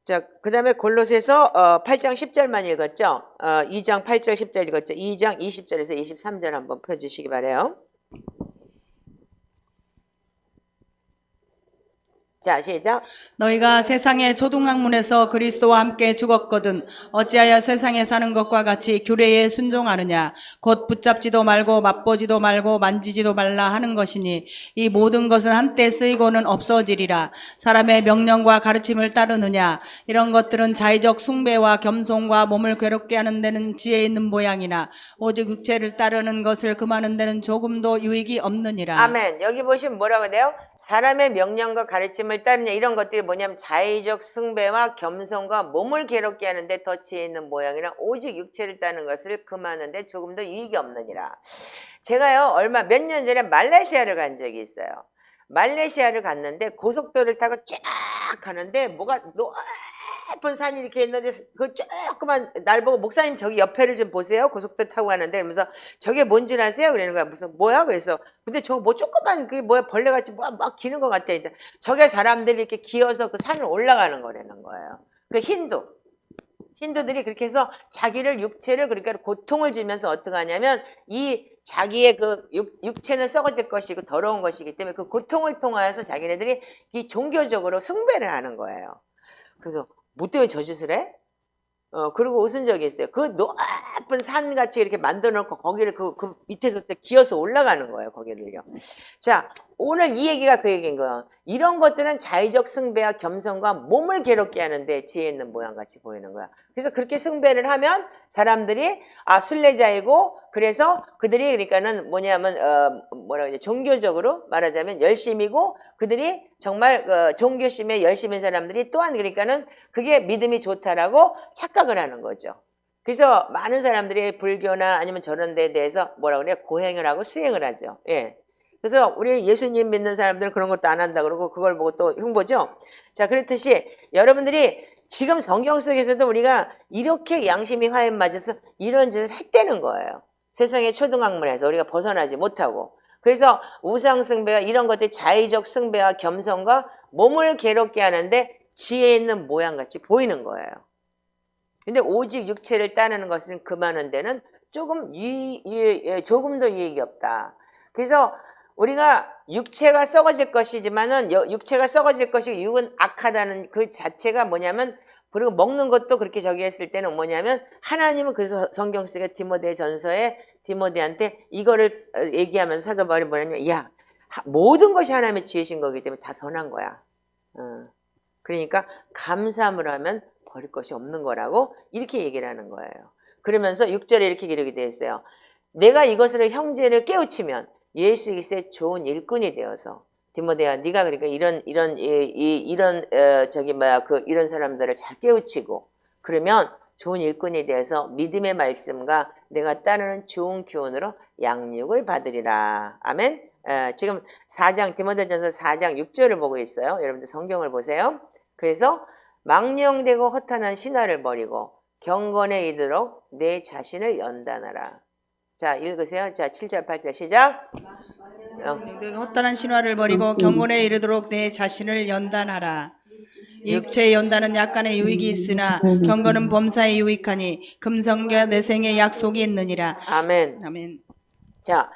자, 그 다음에 골로새서 8장 10절만 읽었죠? 2장 8절 10절 읽었죠? 2장 20절에서 23절 한번 펴주시기 바래요. 자, 시작. 너희가 세상의 초등학문에서 그리스도와 함께 죽었거든 어찌하여 세상에 사는 것과 같이 규례에 순종하느냐 곧 붙잡지도 말고 맛보지도 말고 만지지도 말라 하는 것이니 이 모든 것은 한때 쓰이고는 없어지리라. 사람의 명령과 가르침을 따르느냐 이런 것들은 자의적 숭배와 겸손과 몸을 괴롭게 하는 데는 지혜 있는 모양이나 오직 육체를 따르는 것을 금하는 데는 조금도 유익이 없느니라. 아멘. 여기 보시면 뭐라고 돼요? 사람의 명령과 가르침을 따르냐 이런 것들이 뭐냐면 자의적 숭배와 겸손과 몸을 괴롭게 하는데 더 지혜 있는 모양이나 오직 육체를 따르는 것을 금하는데 조금 더 유익이 없느니라. 제가요 몇 년 전에 말레이시아를 간 적이 있어요. 말레이시아를 갔는데 고속도로를 타고 쫙 가는데 뭐가 높은 산이 이렇게 있는데 그 조그만 날 보고 목사님 저기 옆에를 좀 보세요. 고속도로 타고 가는데 그러면서 저게 뭔지 아세요? 그러는 거야. 무슨 뭐야? 그래서 근데 저거 뭐 조그만 그게 뭐야 벌레같이 막 기는 것 같아. 저게 사람들이 이렇게 기어서 그 산을 올라가는 거라는 거예요. 그 힌두들이 그렇게 해서 자기를 육체를 그러니까 고통을 주면서 어떻게 하냐면 이 자기의 그 육체는 썩어질 것이고 더러운 것이기 때문에 그 고통을 통하여서 자기네들이 이 종교적으로 숭배를 하는 거예요. 그래서 뭐 때문에 저 짓을 해? 그리고 웃은 적이 있어요. 그 높은 산같이 이렇게 만들어 놓고 거기를 그 밑에서 기어서 올라가는 거예요. 거기를요. 자, 오늘 이 얘기가 그 얘기인 거예요. 이런 것들은 자의적 숭배와 겸손과 몸을 괴롭게 하는데 지혜 있는 모양같이 보이는 거야. 그래서 그렇게 숭배를 하면 사람들이 순례자이고 그래서 그들이 그러니까는 뭐냐면 종교적으로 말하자면 열심이고 그들이 정말 종교심에 열심인 사람들이 또한 그러니까는 그게 믿음이 좋다라고 착각을 하는 거죠. 그래서 많은 사람들이 불교나 아니면 저런 데에 대해서 뭐라고 그래요? 고행을 하고 수행을 하죠. 예. 그래서 우리 예수님 믿는 사람들은 그런 것도 안 한다 그러고 그걸 보고 또 흉보죠. 자, 그렇듯이 여러분들이 지금 성경 속에서도 우리가 이렇게 양심이 화해 맞아서 이런 짓을 했다는 거예요. 세상의 초등학문에서 우리가 벗어나지 못하고. 그래서 우상숭배와 이런 것들이 자의적 숭배와 겸손과 몸을 괴롭게 하는데 지혜 있는 모양같이 보이는 거예요. 근데 오직 육체를 따르는 것은 금하는 데는 조금 더 유익이 없다. 그래서 우리가 육체가 썩어질 것이지만은 육체가 썩어질 것이고 육은 악하다는 그 자체가 뭐냐면 그리고 먹는 것도 그렇게 저기 했을 때는 뭐냐면 하나님은 그래서 성경 속에 디모데 전서에 디모데한테 이거를 얘기하면서 사도 바울이 뭐냐면 야 모든 것이 하나님의 지으신 거기 때문에 다 선한 거야. 그러니까 감사함을 하면 버릴 것이 없는 거라고 이렇게 얘기를 하는 거예요. 그러면서 6절에 이렇게 기록이 되어 있어요. 내가 이것으로 형제를 깨우치면 예수 그리스도의 좋은 일꾼이 되어서 디모데야 네가 그러니까 이런 사람들을 잘 깨우치고 그러면 좋은 일꾼이 되어서 믿음의 말씀과 내가 따르는 좋은 교훈으로 양육을 받으리라. 아멘. 지금 4장 디모데전서 4장 6절을 보고 있어요. 여러분들 성경을 보세요. 그래서 망령되고 허탄한 신화를 버리고 경건에 이르도록 내 자신을 연단하라. 자 읽으세요. 자 7절 8절 시작. 헛다란 신화를 버리고 경건에 이르도록 내 자신을 연단하라. 육체의 연단은 약간의 유익이 있으나 경건은 범사에 유익하니 금성과 내생의 약속이 있느니라. 아멘. 아멘. 자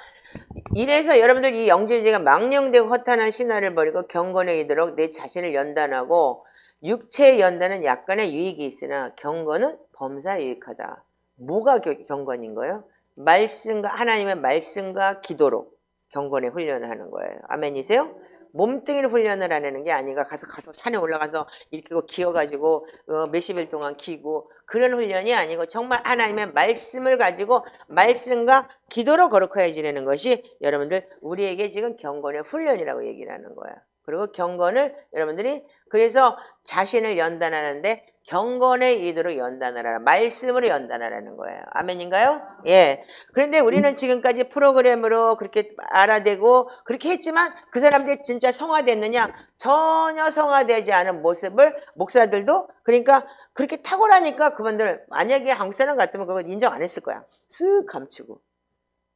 이래서 여러분들 이 영지주의가 망령되고 허탄한 신화를 버리고 경건에 이르도록 내 자신을 연단하고 육체의 연단은 약간의 유익이 있으나 경건은 범사에 유익하다. 뭐가 경건인 거예요? 말씀과 하나님의 말씀과 기도로 경건의 훈련을 하는 거예요. 아멘이세요? 몸뚱이를 훈련을 하는 게 아니라 가서 산에 올라가서 이렇게 기어가지고 몇십 일 동안 기고 그런 훈련이 아니고 정말 하나님의 말씀을 가지고 말씀과 기도로 거룩하게 지내는 것이 여러분들 우리에게 지금 경건의 훈련이라고 얘기를 하는 거야. 그리고 경건을 여러분들이 그래서 자신을 연단하는데 경건에 이르도록 연단하라. 말씀으로 연단하라는 거예요. 아멘인가요? 예. 그런데 우리는 지금까지 프로그램으로 그렇게 알아대고 그렇게 했지만 그 사람들이 진짜 성화됐느냐? 전혀 성화되지 않은 모습을 목사들도 그러니까 그렇게 탁월하니까 그분들 만약에 한국 사람 같으면 그거 인정 안 했을 거야. 쓱 감추고.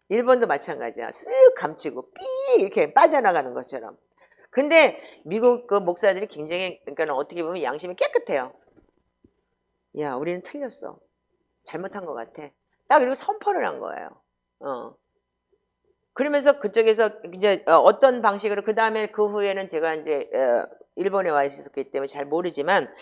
일본도 마찬가지야. 쓱 감추고 삐 이렇게 빠져나가는 것처럼. 근데 미국 그 목사들이 굉장히 그러니까 어떻게 보면 양심이 깨끗해요. 야, 우리는 틀렸어. 잘못한 것 같아. 딱 그리고 선포를 한 거예요. 그러면서 그쪽에서 이제 어떤 방식으로 그 다음에 그 후에는 제가 이제 일본에 와 있었기 때문에 잘 모르지만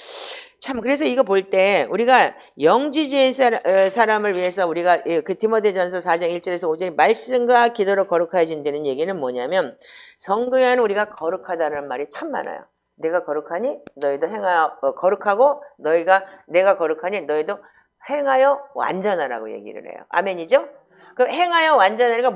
참 그래서 이거 볼 때 우리가 영지주의 사람을 위해서 우리가 그 디모데전서 4장 1절에서 5절에 말씀과 기도로 거룩해진다는 얘기는 뭐냐면 성경에 는 우리가 거룩하다는 말이 참 많아요. 내가 거룩하니 너희도 행하여 거룩하고 내가 거룩하니 너희도 행하여 완전하라고 얘기를 해요. 아멘이죠? 그 행하여 완전하니까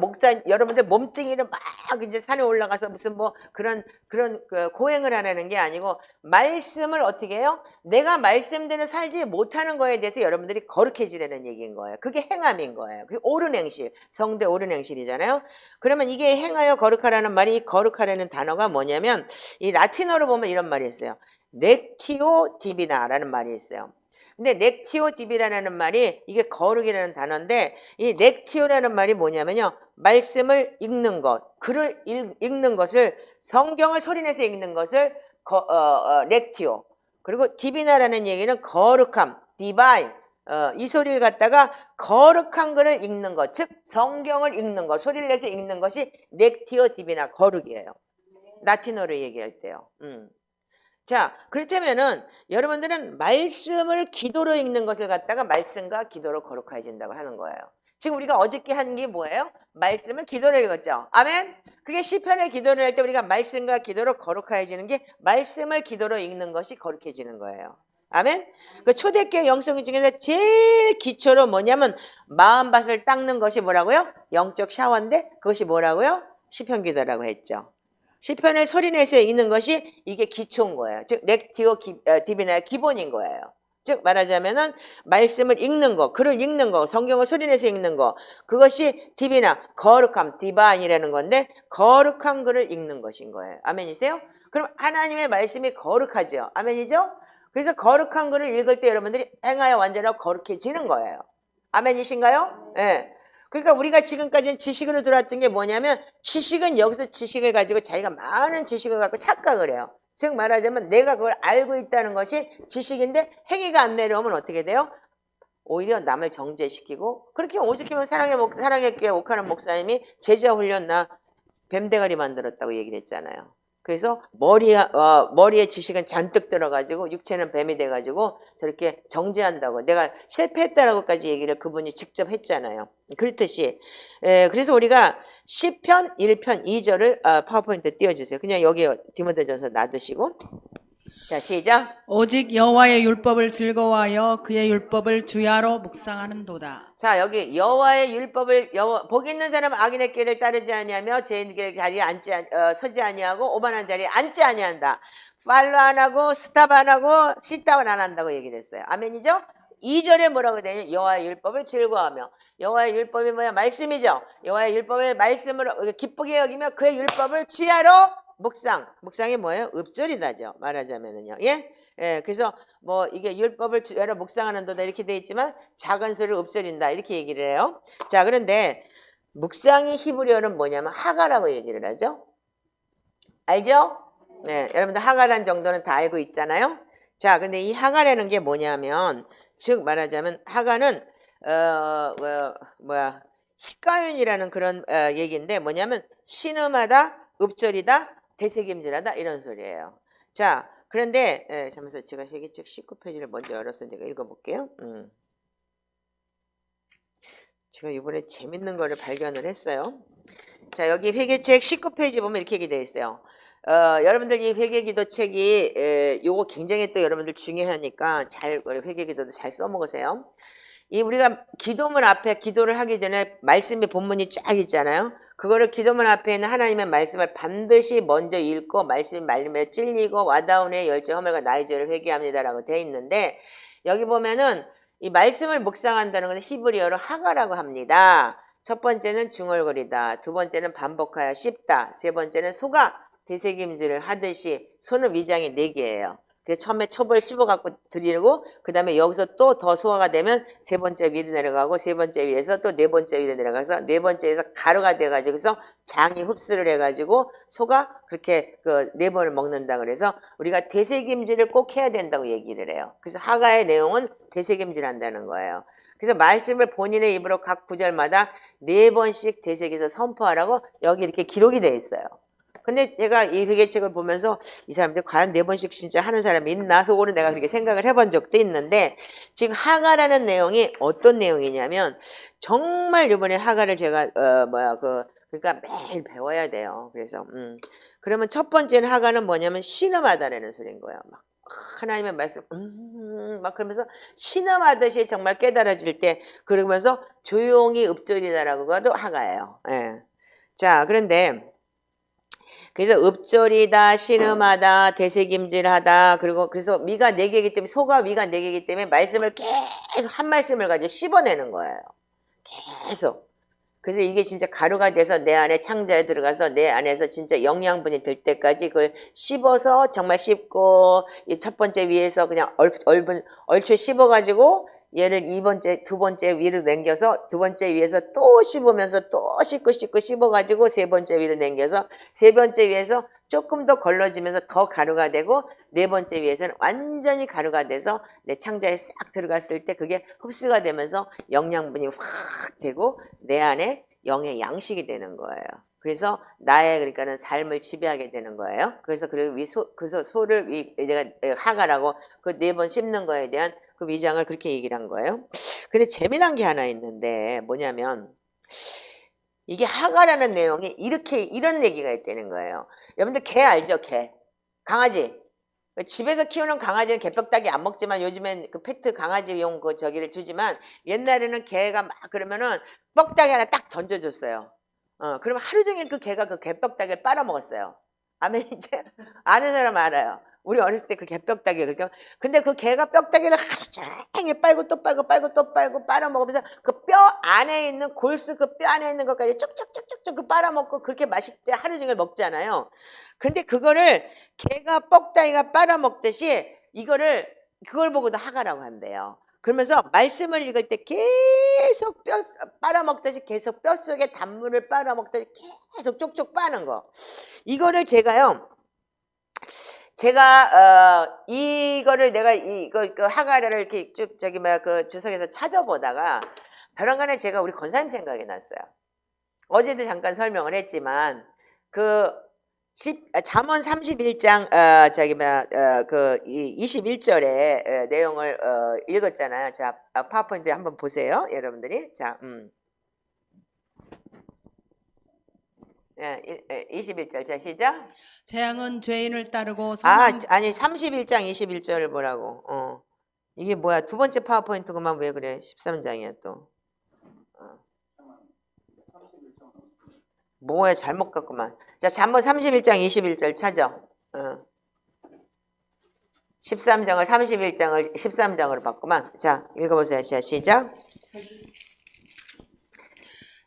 여러분들 몸뚱이를 막 이제 산에 올라가서 무슨 뭐 그런 그 고행을 하라는 게 아니고 말씀을 어떻게 해요? 내가 말씀대로 살지 못하는 거에 대해서 여러분들이 거룩해지라는 얘기인 거예요. 그게 행함인 거예요. 그게 옳은 행실, 성대 옳은 행실이잖아요. 그러면 이게 행하여 거룩하라는 말이 이 거룩하라는 단어가 뭐냐면 이 라틴어로 보면 이런 말이 있어요. 렉티오 디비나라는 말이 있어요. 근데 렉티오 디비라는 말이 이게 거룩이라는 단어인데 이 렉티오라는 말이 뭐냐면요. 말씀을 읽는 것, 글을 읽는 것을 성경을 소리내서 읽는 것을 렉티오. 그리고 디비나라는 얘기는 거룩함, 디바인. 이 소리를 갖다가 거룩한 글을 읽는 것, 즉 성경을 읽는 것, 소리를 내서 읽는 것이 렉티오 디비나 거룩이에요. 라틴어로 얘기할 때요. 자, 그렇다면은 여러분들은 말씀을 기도로 읽는 것을 갖다가 말씀과 기도로 거룩해진다고 하는 거예요. 지금 우리가 어저께 한 게 뭐예요? 말씀을 기도로 읽었죠. 아멘. 그게 시편의 기도를 할 때 우리가 말씀과 기도로 거룩해지는 게 말씀을 기도로 읽는 것이 거룩해지는 거예요. 아멘. 그 초대교회 영성 중에서 제일 기초로 뭐냐면 마음밭을 닦는 것이 뭐라고요? 영적 샤워인데 그것이 뭐라고요? 시편 기도라고 했죠. 시편을 소리내서 읽는 것이 이게 기초인 거예요. 즉 렉티오 디비나의 기본인 거예요. 즉 말하자면은 말씀을 읽는 거, 글을 읽는 거, 성경을 소리내서 읽는 거, 그것이 디비나 거룩함, 디바인이라는 건데 거룩한 글을 읽는 것인 거예요. 아멘이세요? 그럼 하나님의 말씀이 거룩하죠. 아멘이죠? 그래서 거룩한 글을 읽을 때 여러분들이 행하여 완전하고 거룩해지는 거예요. 아멘이신가요? 네. 그러니까 우리가 지금까지는 지식으로 들어왔던 게 뭐냐면 지식은 여기서 지식을 가지고 자기가 많은 지식을 갖고 착각을 해요. 즉 말하자면 내가 그걸 알고 있다는 것이 지식인데 행위가 안 내려오면 어떻게 돼요? 오히려 남을 정죄시키고 그렇게 오죽하면 사랑의 교회 옥하는 목사님이 제자 훈련 뱀대가리 만들었다고 얘기를 했잖아요. 그래서 머리에 지식은 잔뜩 들어가지고 육체는 뱀이 돼가지고 저렇게 정죄한다고 내가 실패했다라고까지 얘기를 그분이 직접 했잖아요. 그렇듯이 그래서 우리가 시편 1편 2절을 파워포인트 띄워주세요. 그냥 여기 디모데전서 놔두시고 자 시작. 오직 여호와의 율법을 즐거워하여 그의 율법을 주야로 묵상하는도다. 자 여기 여호와의 율법을 복 있는 사람은 악인의 길을 따르지 아니하며 죄인의 길 자리에 서지 아니하고 오만한 자리에 앉지 아니한다. 팔로 안 하고 스탑 안 하고 시다운 안 한다고 얘기를 했어요. 아멘이죠? 2절에 뭐라고 되냐? 여호와의 율법을 즐거워하며. 여호와의 율법이 뭐야? 말씀이죠. 여호와의 율법의 말씀을 기쁘게 여기며 그의 율법을 주야로 묵상이 뭐예요? 읍절이다죠. 말하자면은요. 예? 예, 그래서 뭐 이게 율법을 여러 묵상하는도다 이렇게 돼 있지만 작은 소리를 읊조린다 이렇게 얘기를 해요. 자 그런데 묵상이 히브리어는 뭐냐면 하가라고 얘기를 하죠. 알죠? 네, 여러분들 하가라는 정도는 다 알고 있잖아요. 자 근데 이 하가라는 게 뭐냐면 즉 말하자면 하가는 희가윤이라는 그런 얘기인데 뭐냐면 신음하다, 읍절이다, 되새김질하다 이런 소리예요. 자 그런데 잠깐만 제가 회계책 19페이지를 먼저 열어서 제가 읽어볼게요. 제가 이번에 재밌는 거를 발견을 했어요. 자 여기 회계책 19페이지 보면 이렇게 얘기되어 있어요. 여러분들 이 회계기도책이 요거 굉장히 또 여러분들 중요하니까 잘 회계기도도 잘 써먹으세요. 이 우리가 기도문 앞에 기도를 하기 전에 말씀의 본문이 쫙 있잖아요. 그거를 기도문 앞에 있는 하나님의 말씀을 반드시 먼저 읽고 말씀이 말림에 찔리고 와다운의 열정 허물과 나의 죄를 회개합니다라고 되어 있는데 여기 보면은 이 말씀을 묵상한다는 것은 히브리어로 하가라고 합니다. 첫 번째는 중얼거리다, 두 번째는 반복하여 씹다, 세 번째는 소가 되새김질을 하듯이 손은 위장이 4개예요. 그래서 처음에 첩을 씹어갖고 드리고 그 다음에 여기서 또 더 소화가 되면 세 번째 위로 내려가고 세 번째 위에서 또 네 번째 위로 내려가서 네 번째 위에서 가루가 돼가지고 그래서 장이 흡수를 해가지고 소가 그렇게 그 4번을 먹는다 그래서 우리가 되새김질을 꼭 해야 된다고 얘기를 해요. 그래서 하가의 내용은 되새김질 한다는 거예요. 그래서 말씀을 본인의 입으로 각 구절마다 4번씩 되새겨서 선포하라고 여기 이렇게 기록이 되어 있어요. 근데 제가 이 회계책을 보면서 이 사람들 과연 4번씩 진짜 하는 사람이 있나 속으로 내가 그렇게 생각을 해본 적도 있는데 지금 하가라는 내용이 어떤 내용이냐면 정말 이번에 하가를 제가 그러니까 매일 배워야 돼요. 그래서 그러면 첫 번째는 하가는 뭐냐면 신음하다라는 소리인 거예요. 막 하나님의 말씀 막 그러면서 신음하듯이 정말 깨달아질 때 그러면서 조용히 읍조리다라고 해도 하가예요. 예. 자 그런데 그래서 읍절이다, 신음하다, 되새김질하다, 그리고 그래서 위가 4개이기 때문에 소가 위가 4개이기 때문에 말씀을 계속 한 말씀을 가지고 씹어내는 거예요. 계속. 그래서 이게 진짜 가루가 돼서 내 안에 창자에 들어가서 내 안에서 진짜 영양분이 될 때까지 그걸 씹어서 정말 씹고 이 첫 번째 위에서 그냥 얼추 씹어가지고 얘를 두 번째 위로 남겨서 두 번째 위에서 또 씹으면서 또 씹고 씹어가지고 세 번째 위로 남겨서 세 번째 위에서 조금 더 걸러지면서 더 가루가 되고 네 번째 위에서는 완전히 가루가 돼서 내 창자에 싹 들어갔을 때 그게 흡수가 되면서 영양분이 확 되고 내 안에 영의 양식이 되는 거예요. 그래서 나의 그러니까는 삶을 지배하게 되는 거예요. 그래서 그래서 소를 내가 하가라고 그 4번 씹는 거에 대한 그 위장을 그렇게 얘기를 한 거예요. 근데 재미난 게 하나 있는데 뭐냐면 이게 하가라는 내용이 이런 얘기가 있다는 거예요. 여러분들 개 알죠? 개. 강아지. 집에서 키우는 강아지는 개떡닭이 안 먹지만 요즘엔 그 페트 강아지용 그 저기를 주지만 옛날에는 개가 막 그러면은 뻑닭이 하나 딱 던져줬어요. 그러면 하루 종일 그 개가 그 개떡닭을 빨아먹었어요. 아멘 이제 아는 사람 알아요. 우리 어렸을 때 그 개뼈다귀 그렇게 근데 그 개가 뼈다귀를 하루 종일 빨고 또 빨고 또 빨고 빨아먹으면서 그 뼈 안에 있는 골수 그 뼈 안에 있는 것까지 쭉쭉쭉쭉쭉 그 빨아먹고 그렇게 맛있게 하루 종일 먹잖아요. 근데 그거를 개가 뻑다귀가 빨아먹듯이 그걸 보고도 하가라고 한대요. 그러면서 말씀을 읽을 때 계속 뼈 빨아먹듯이 계속 뼛속에 단물을 빨아먹듯이 계속 쪽쪽 빠는 거. 이거를 제가 이거를 내가 그 하가라를 이렇게 쭉 그 주석에서 찾아보다가 벼랑간에 제가 우리 권사님 생각이 났어요. 어제도 잠깐 설명을 했지만 잠언 31장 그 21절의 내용을 읽었잖아요. 자, 파워포인트 한번 보세요, 여러분들이. 자, 21절. 자, 시작. 재앙은 죄인을 따르고 아니 31장 21절을 보라고. 이게 뭐야? 두 번째 파워포인트구만. 왜 그래? 13장이야 또. 뭐야? 잘못 갔구만. 자, 잠언 31장 21절 찾아. 13장을 31장을 13장으로 봤구만. 자, 읽어보세요. 자, 시작.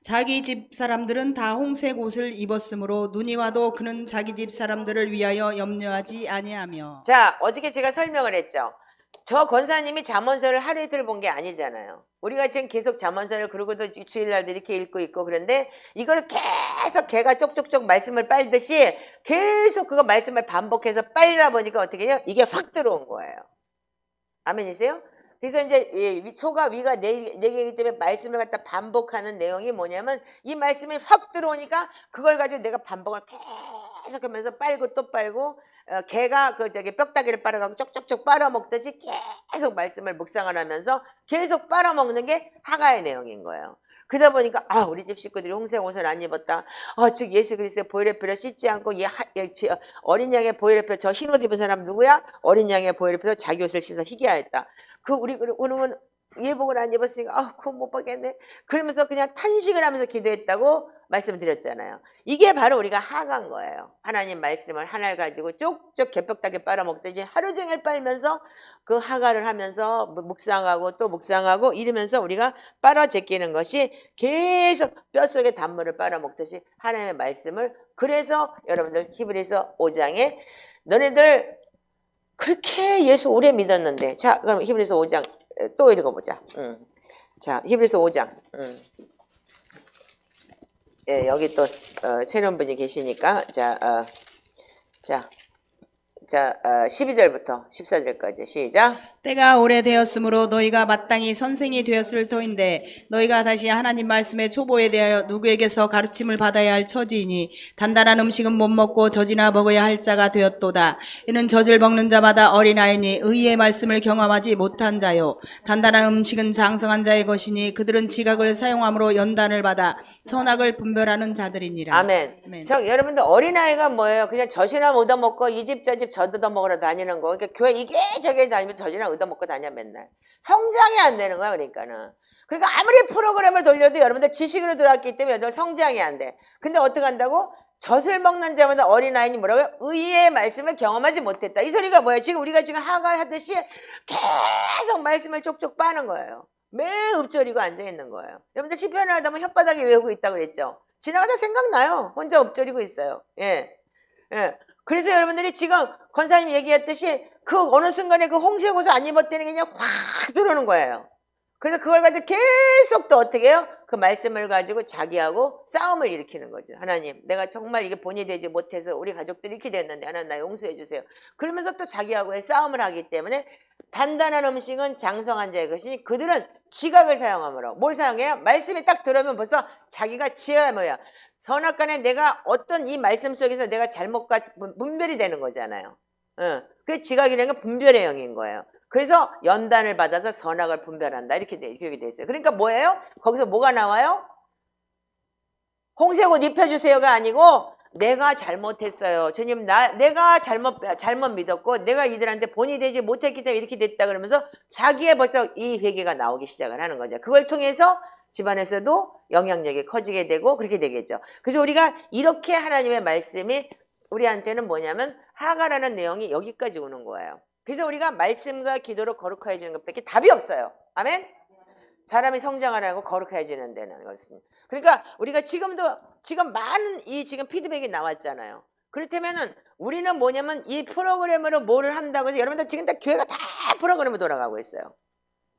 자기 집 사람들은 다 홍색 옷을 입었으므로 눈이 와도 그는 자기 집 사람들을 위하여 염려하지 아니하며. 자, 어저께 제가 설명을 했죠. 저 권사님이 잠언서를 하루 이틀 본 게 아니잖아요. 우리가 지금 계속 잠언서를 그러고도 주일날도 이렇게 읽고 있고 그런데 이걸 계속 개가 쪽쪽쪽 말씀을 빨듯이 계속 그거 말씀을 반복해서 빨다 보니까 어떻게 해요? 이게 확 들어온 거예요. 아멘이세요? 그래서 이제 소가 위가 네 개이기 때문에 말씀을 갖다 반복하는 내용이 뭐냐면 이 말씀이 확 들어오니까 그걸 가지고 내가 반복을 계속 하면서 빨고 또 빨고 개가 뼈다귀를 빨아가고 쪽쪽쪽 빨아먹듯이 계속 말씀을 묵상을 하면서 계속 빨아먹는 게 하가의 내용인 거예요. 그러다 보니까 우리 집 식구들이 홍색 옷을 안 입었다. 즉 예수 그리스도의 보혈의 피로 씻지 않고 어린 양의 보혈의 피로 저 흰 옷 입은 사람 누구야? 어린 양의 보혈의 피로 자기 옷을 씻어 희게 하였다. 그러면 예복을 안 입었으니까 그거 못 받겠네. 그러면서 그냥 탄식을 하면서 기도했다고 말씀드렸잖아요. 이게 바로 우리가 하가인 거예요. 하나님 말씀을 하나를 가지고 쪽쪽 개벽다귀 빨아먹듯이 하루 종일 빨면서 그 하가를 하면서 묵상하고 또 묵상하고 이러면서 우리가 빨아제끼는 것이 계속 뼛속에 단물을 빨아먹듯이 하나님의 말씀을. 그래서 여러분들 히브리서 5장에 너네들 그렇게 예수 오래 믿었는데. 자, 그럼 히브리서 5장 또 읽어보자. 자, 히브리서 5장. 예, 여기 또 새로운 분이 계시니까 자 12절부터 14절까지 시작. 때가 오래되었으므로 너희가 마땅히 선생이 되었을 터인데 너희가 다시 하나님 말씀의 초보에 대하여 누구에게서 가르침을 받아야 할 처지이니 단단한 음식은 못 먹고 젖이나 먹어야 할 자가 되었도다. 이는 젖을 먹는 자마다 어린아이니 의의 말씀을 경험하지 못한 자요. 단단한 음식은 장성한 자의 것이니 그들은 지각을 사용함으로 연단을 받아 선악을 분별하는 자들이니라. 아멘. 아멘. 여러분들 어린아이가 뭐예요? 그냥 젖이나 얻어먹고 이 집 저 집 젖 얻어먹으러 다니는 거. 그러니까 교회 이게저게 다니면 젖이나 얻어먹고 다녀 맨날. 성장이 안 되는 거야. 그러니까는. 그러니까 아무리 프로그램을 돌려도 여러분들 지식으로 들어왔기 때문에 여러분들 성장이 안 돼. 근데 어떻게 한다고? 젖을 먹는 자마다 어린아이니 뭐라고요? 의의 말씀을 경험하지 못했다. 이 소리가 뭐예요? 지금 우리가 지금 하가 하듯이 계속 말씀을 쪽쪽 빠는 거예요. 매일 읊조리고 앉아있는 거예요. 여러분들 시편을 하다 보면 혓바닥에 외우고 있다고 그랬죠. 지나가다 생각나요. 혼자 읊조리고 있어요. 예. 그래서 여러분들이 지금 권사님 얘기했듯이 그 어느 순간에 그 홍색 옷을 안 입었다는 게 그냥 확 들어오는 거예요. 그래서 그걸 가지고 계속 또 어떻게 해요? 그 말씀을 가지고 자기하고 싸움을 일으키는 거죠. 하나님, 내가 정말 이게 본이 되지 못해서 우리 가족들이 이렇게 됐는데 하나님 나 용서해 주세요. 그러면서 또 자기하고의 싸움을 하기 때문에 단단한 음식은 장성한 자의 것이니 그들은 지각을 사용하므로. 뭘 사용해요? 말씀이 딱 들어오면 벌써 자기가 지혜가 뭐야? 선악간에 내가 어떤 이 말씀 속에서 내가 잘못과 분별이 되는 거잖아요. 그 지각이라는 건 분별의 영인 거예요. 그래서 연단을 받아서 선악을 분별한다. 이렇게 돼 있어요. 그러니까 뭐예요? 거기서 뭐가 나와요? 홍색 옷 입혀주세요가 아니고 내가 잘못했어요. 주님, 내가 잘못 믿었고 내가 이들한테 본이 되지 못했기 때문에 이렇게 됐다 그러면서 자기의 벌써 이 회개가 나오기 시작을 하는 거죠. 그걸 통해서 집안에서도 영향력이 커지게 되고 그렇게 되겠죠. 그래서 우리가 이렇게 하나님의 말씀이 우리한테는 뭐냐면 하가라는 내용이 여기까지 오는 거예요. 그래서 우리가 말씀과 기도로 거룩해지는 것밖에 답이 없어요. 아멘? 사람이 성장하라고 거룩해지는 데는 것은. 그러니까 우리가 지금 많은 지금 피드백이 나왔잖아요. 그렇다면은 우리는 뭐냐면 이 프로그램으로 뭐를 한다고 해서 여러분들 지금 다 교회가 다 프로그램으로 돌아가고 있어요.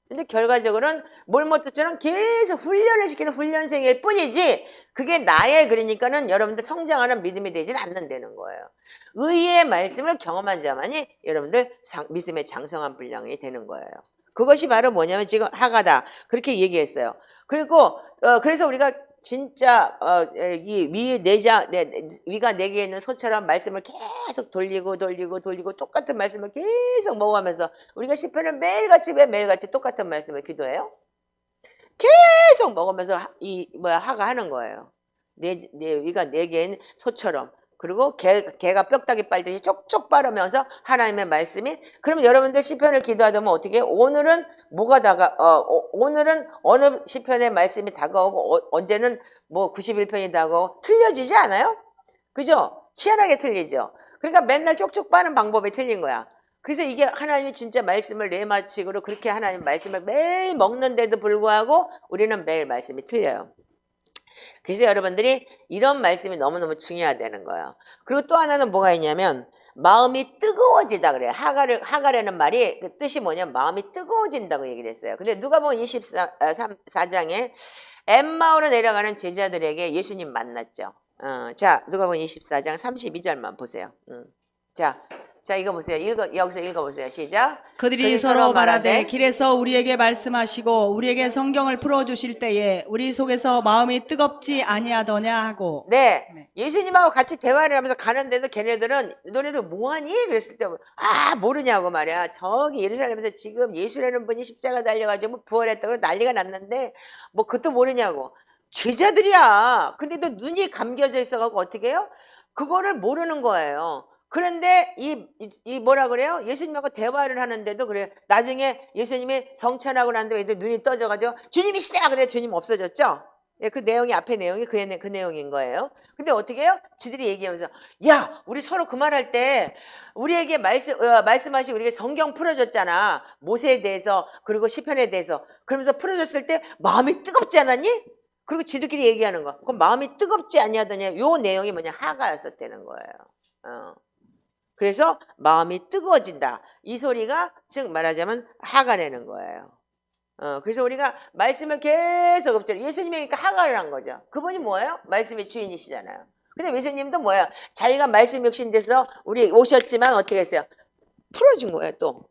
근데 결과적으로는 뭘 못했처럼 계속 훈련을 시키는 훈련생일 뿐이지 그게 나의 그러니까는 여러분들 성장하는 믿음이 되지는 않는다는 거예요. 의의 말씀을 경험한 자만이 여러분들 믿음의 장성한 분량이 되는 거예요. 그것이 바로 뭐냐면 지금 하가다 그렇게 얘기했어요. 그리고 그래서 우리가 진짜 이 위가 네 개 있는 소처럼 말씀을 계속 돌리고 똑같은 말씀을 계속 먹어가면서 우리가 시편을 매일같이 똑같은 말씀을 기도해요. 계속 먹으면서 하가 하는 거예요. 내 위가 네 개인 소처럼. 그리고 개가 뼈다귀 빨듯이 쪽쪽 빨으면서 하나님의 말씀이. 그럼 여러분들 시편을 기도하다 보면 어떻게 해요? 오늘은 오늘은 어느 시편의 말씀이 다가오고 언제는 뭐 91편이 다가오고 틀려지지 않아요? 그죠? 희한하게 틀리죠. 그러니까 맨날 쪽쪽 빠는 방법이 틀린 거야. 그래서 이게 하나님이 진짜 말씀을 레마칙으로 그렇게 하나님 말씀을 매일 먹는데도 불구하고 우리는 매일 말씀이 틀려요. 그래서 여러분들이 이런 말씀이 너무너무 중요하다는 거예요. 그리고 또 하나는 뭐가 있냐면 마음이 뜨거워지다 그래요. 하가라는 말이 그 뜻이 뭐냐면 마음이 뜨거워진다고 얘기를 했어요. 근데 누가복음 24장에 엠마오로 내려가는 제자들에게 예수님 만났죠. 자, 누가복음 24장 32절만 보세요. 자, 이거 보세요. 여기서 읽어보세요. 시작. 그들이 서로 말하되 길에서 우리에게 말씀하시고 우리에게 성경을 풀어주실 때에 우리 속에서 마음이 뜨겁지 아니하더냐 하고. 네. 예수님하고 같이 대화를 하면서 가는데도 걔네들은 너네들 뭐하니? 그랬을 때 모르냐고 말이야. 저기 예루살렘에서 지금 예수라는 분이 십자가 달려가지고 부활했다고 난리가 났는데 뭐 그것도 모르냐고. 제자들이야. 근데 또 눈이 감겨져 있어가지고 어떻게 해요? 그거를 모르는 거예요. 그런데 이 뭐라 그래요? 예수님하고 대화를 하는데도 그래요. 나중에 예수님이 성찬하고 난 뒤에 애들 눈이 떠져가지고 주님이시다! 그래 주님 없어졌죠? 예, 그 내용이 앞에 내용이 그 내용인 거예요. 근데 어떻게 해요? 지들이 얘기하면서 야 우리 서로 그 말할 때 우리에게 말씀하시고 우리에게 성경 풀어줬잖아. 모세에 대해서 그리고 시편에 대해서. 그러면서 풀어줬을 때 마음이 뜨겁지 않았니? 그리고 지들끼리 얘기하는 거. 그럼 마음이 뜨겁지 아니하더냐. 요 내용이 뭐냐 하가였었다는 거예요. 그래서 마음이 뜨거워진다. 이 소리가 즉 말하자면 하가라는 거예요. 그래서 우리가 말씀을 계속 엎드려. 예수님이니까 하가를 한 거죠. 그분이 뭐예요? 말씀의 주인이시잖아요. 근데 예수님도 뭐예요? 자기가 말씀 육신 돼서 우리 오셨지만 어떻게 했어요? 풀어준 거예요. 또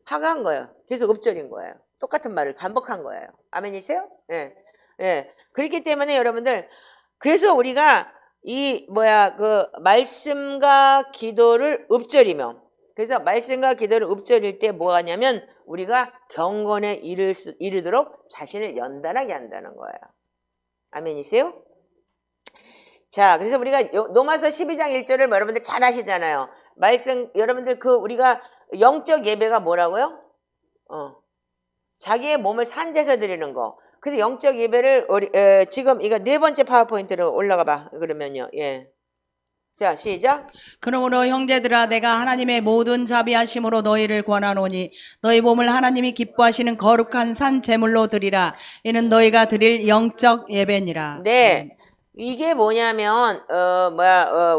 하가한 거예요. 계속 엎드린 거예요. 똑같은 말을 반복한 거예요. 아멘이세요? 예. 예. 그렇기 때문에 여러분들 그래서 우리가 그 말씀과 기도를 읊조리며 그래서 말씀과 기도를 읊조릴 때 뭐 하냐면 우리가 경건에 이르도록 자신을 연단하게 한다는 거예요. 아멘이세요? 자, 그래서 우리가 로마서 12장 1절을 여러분들 잘 아시잖아요. 여러분들 우리가 영적 예배가 뭐라고요? 자기의 몸을 산제서 드리는 거. 그래서 영적 예배를 지금 이거 네 번째 파워포인트로 올라가 봐. 그러면요. 예. 자, 시작. 그러므로 형제들아 내가 하나님의 모든 자비하심으로 너희를 권하노니 너희 몸을 하나님이 기뻐하시는 거룩한 산 제물로 드리라. 이는 너희가 드릴 영적 예배니라. 네. 이게 뭐냐면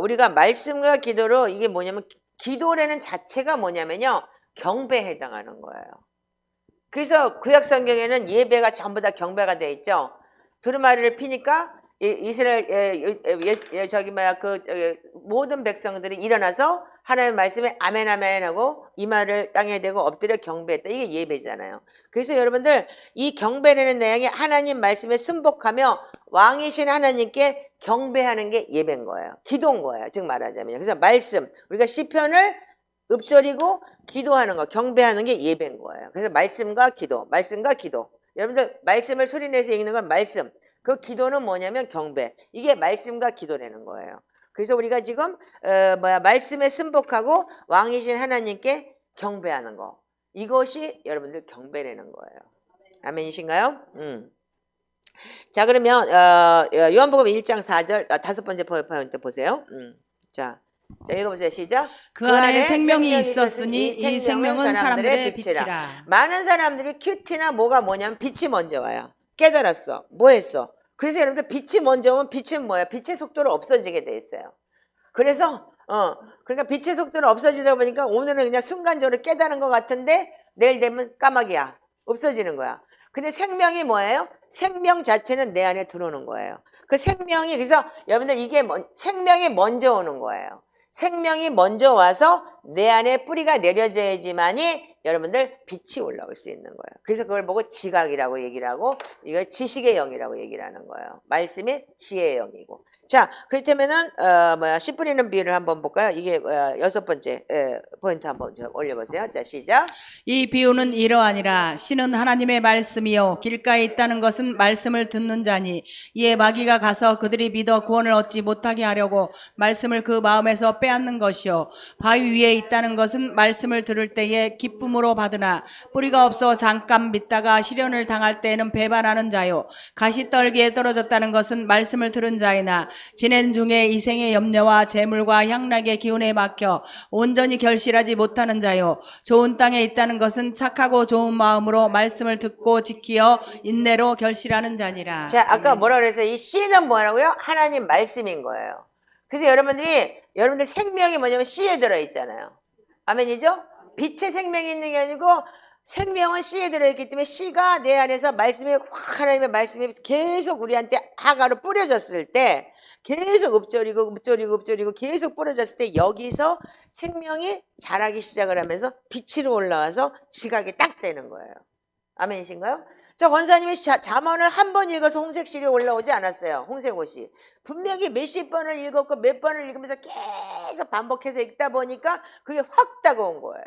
우리가 말씀과 기도로 이게 뭐냐면 기도라는 자체가 뭐냐면요. 경배에 해당하는 거예요. 그래서 구약 성경에는 예배가 전부 다 경배가 돼 있죠. 두루마리를 피니까 이스라엘 모든 백성들이 일어나서 하나님의 말씀에 아멘 아멘 하고 이마를 땅에 대고 엎드려 경배했다. 이게 예배잖아요. 그래서 여러분들 이 경배라는 내용이 하나님 말씀에 순복하며 왕이신 하나님께 경배하는 게 예배인 거예요. 기도인 거예요. 즉 말하자면. 그래서 말씀 우리가 시편을 읊조리고 기도하는 거, 경배하는 게 예배인 거예요. 그래서 말씀과 기도. 여러분들 말씀을 소리내서 읽는 건 말씀. 그 기도는 뭐냐면 경배. 이게 말씀과 기도라는 거예요. 그래서 우리가 지금 말씀에 순복하고 왕이신 하나님께 경배하는 거. 이것이 여러분들 경배라는 거예요. 아멘이신가요? 자, 그러면 요한복음 1장 4절 다섯 번째 포인트 보세요. 자, 읽어보세요. 시작. 그 안에 생명이 있었으니 이 생명은 사람들의 빛이라. 많은 사람들이 큐티나 뭐냐면 빛이 먼저 와요. 깨달았어. 뭐 했어? 그래서 여러분들 빛이 먼저 오면 빛은 뭐야? 빛의 속도로 없어지게 돼 있어요. 그래서 그러니까 빛의 속도로 없어지다 보니까 오늘은 그냥 순간적으로 깨달은 것 같은데 내일 되면 까마귀야. 없어지는 거야. 근데 생명이 뭐예요? 생명 자체는 내 안에 들어오는 거예요. 그 생명이 그래서 여러분들 이게 생명이 먼저 오는 거예요. 생명이 먼저 와서 내 안에 뿌리가 내려져야지만이 여러분들 빛이 올라올 수 있는 거예요. 그래서 그걸 보고 지각이라고 얘기를 하고 이걸 지식의 영이라고 얘기를 하는 거예요. 말씀이 지혜의 영이고. 자, 그렇다면은 씨 뿌리는 비유를 한번 볼까요? 이게 6번째 포인트 한번 좀 올려보세요. 자, 시작. 이 비유는 이러하니라. 씨는 하나님의 말씀이요 길가에 있다는 것은 말씀을 듣는 자니 이에 마귀가 가서 그들이 믿어 구원을 얻지 못하게 하려고 말씀을 그 마음에서 빼앗는 것이요 바위 위에 있다는 것은 말씀을 들을 때에 기쁨으로 받으나 뿌리가 없어 잠깐 믿다가 시련을 당할 때에는 배반하는 자요 가시떨기에 떨어졌다는 것은 말씀을 들은 자이나 지낸 중에 이생의 염려와 재물과 향락의 기운에 막혀 온전히 결실하지 못하는 자요 좋은 땅에 있다는 것은 착하고 좋은 마음으로 말씀을 듣고 지키어 인내로 결실하는 자니라. 자, 아까 뭐라 그랬어요? 이 씨는 뭐라고요? 하나님 말씀인 거예요. 그래서 여러분들 생명이 뭐냐면 씨에 들어있잖아요. 아멘이죠? 빛의 생명이 있는 게 아니고 생명은 씨에 들어있기 때문에 씨가 내 안에서 하나님의 말씀이 계속 우리한테 하가로 뿌려졌을 때 계속 읍조리고 계속 뿌려졌을 때 여기서 생명이 자라기 시작을 하면서 빛으로 올라와서 지각이 딱 되는 거예요. 아멘이신가요? 저 권사님이 잠언을 한 번 읽어서 홍색실이 올라오지 않았어요. 홍색옷이. 분명히 몇십 번을 읽었고 몇 번을 읽으면서 계속 반복해서 읽다 보니까 그게 확 다가온 거예요.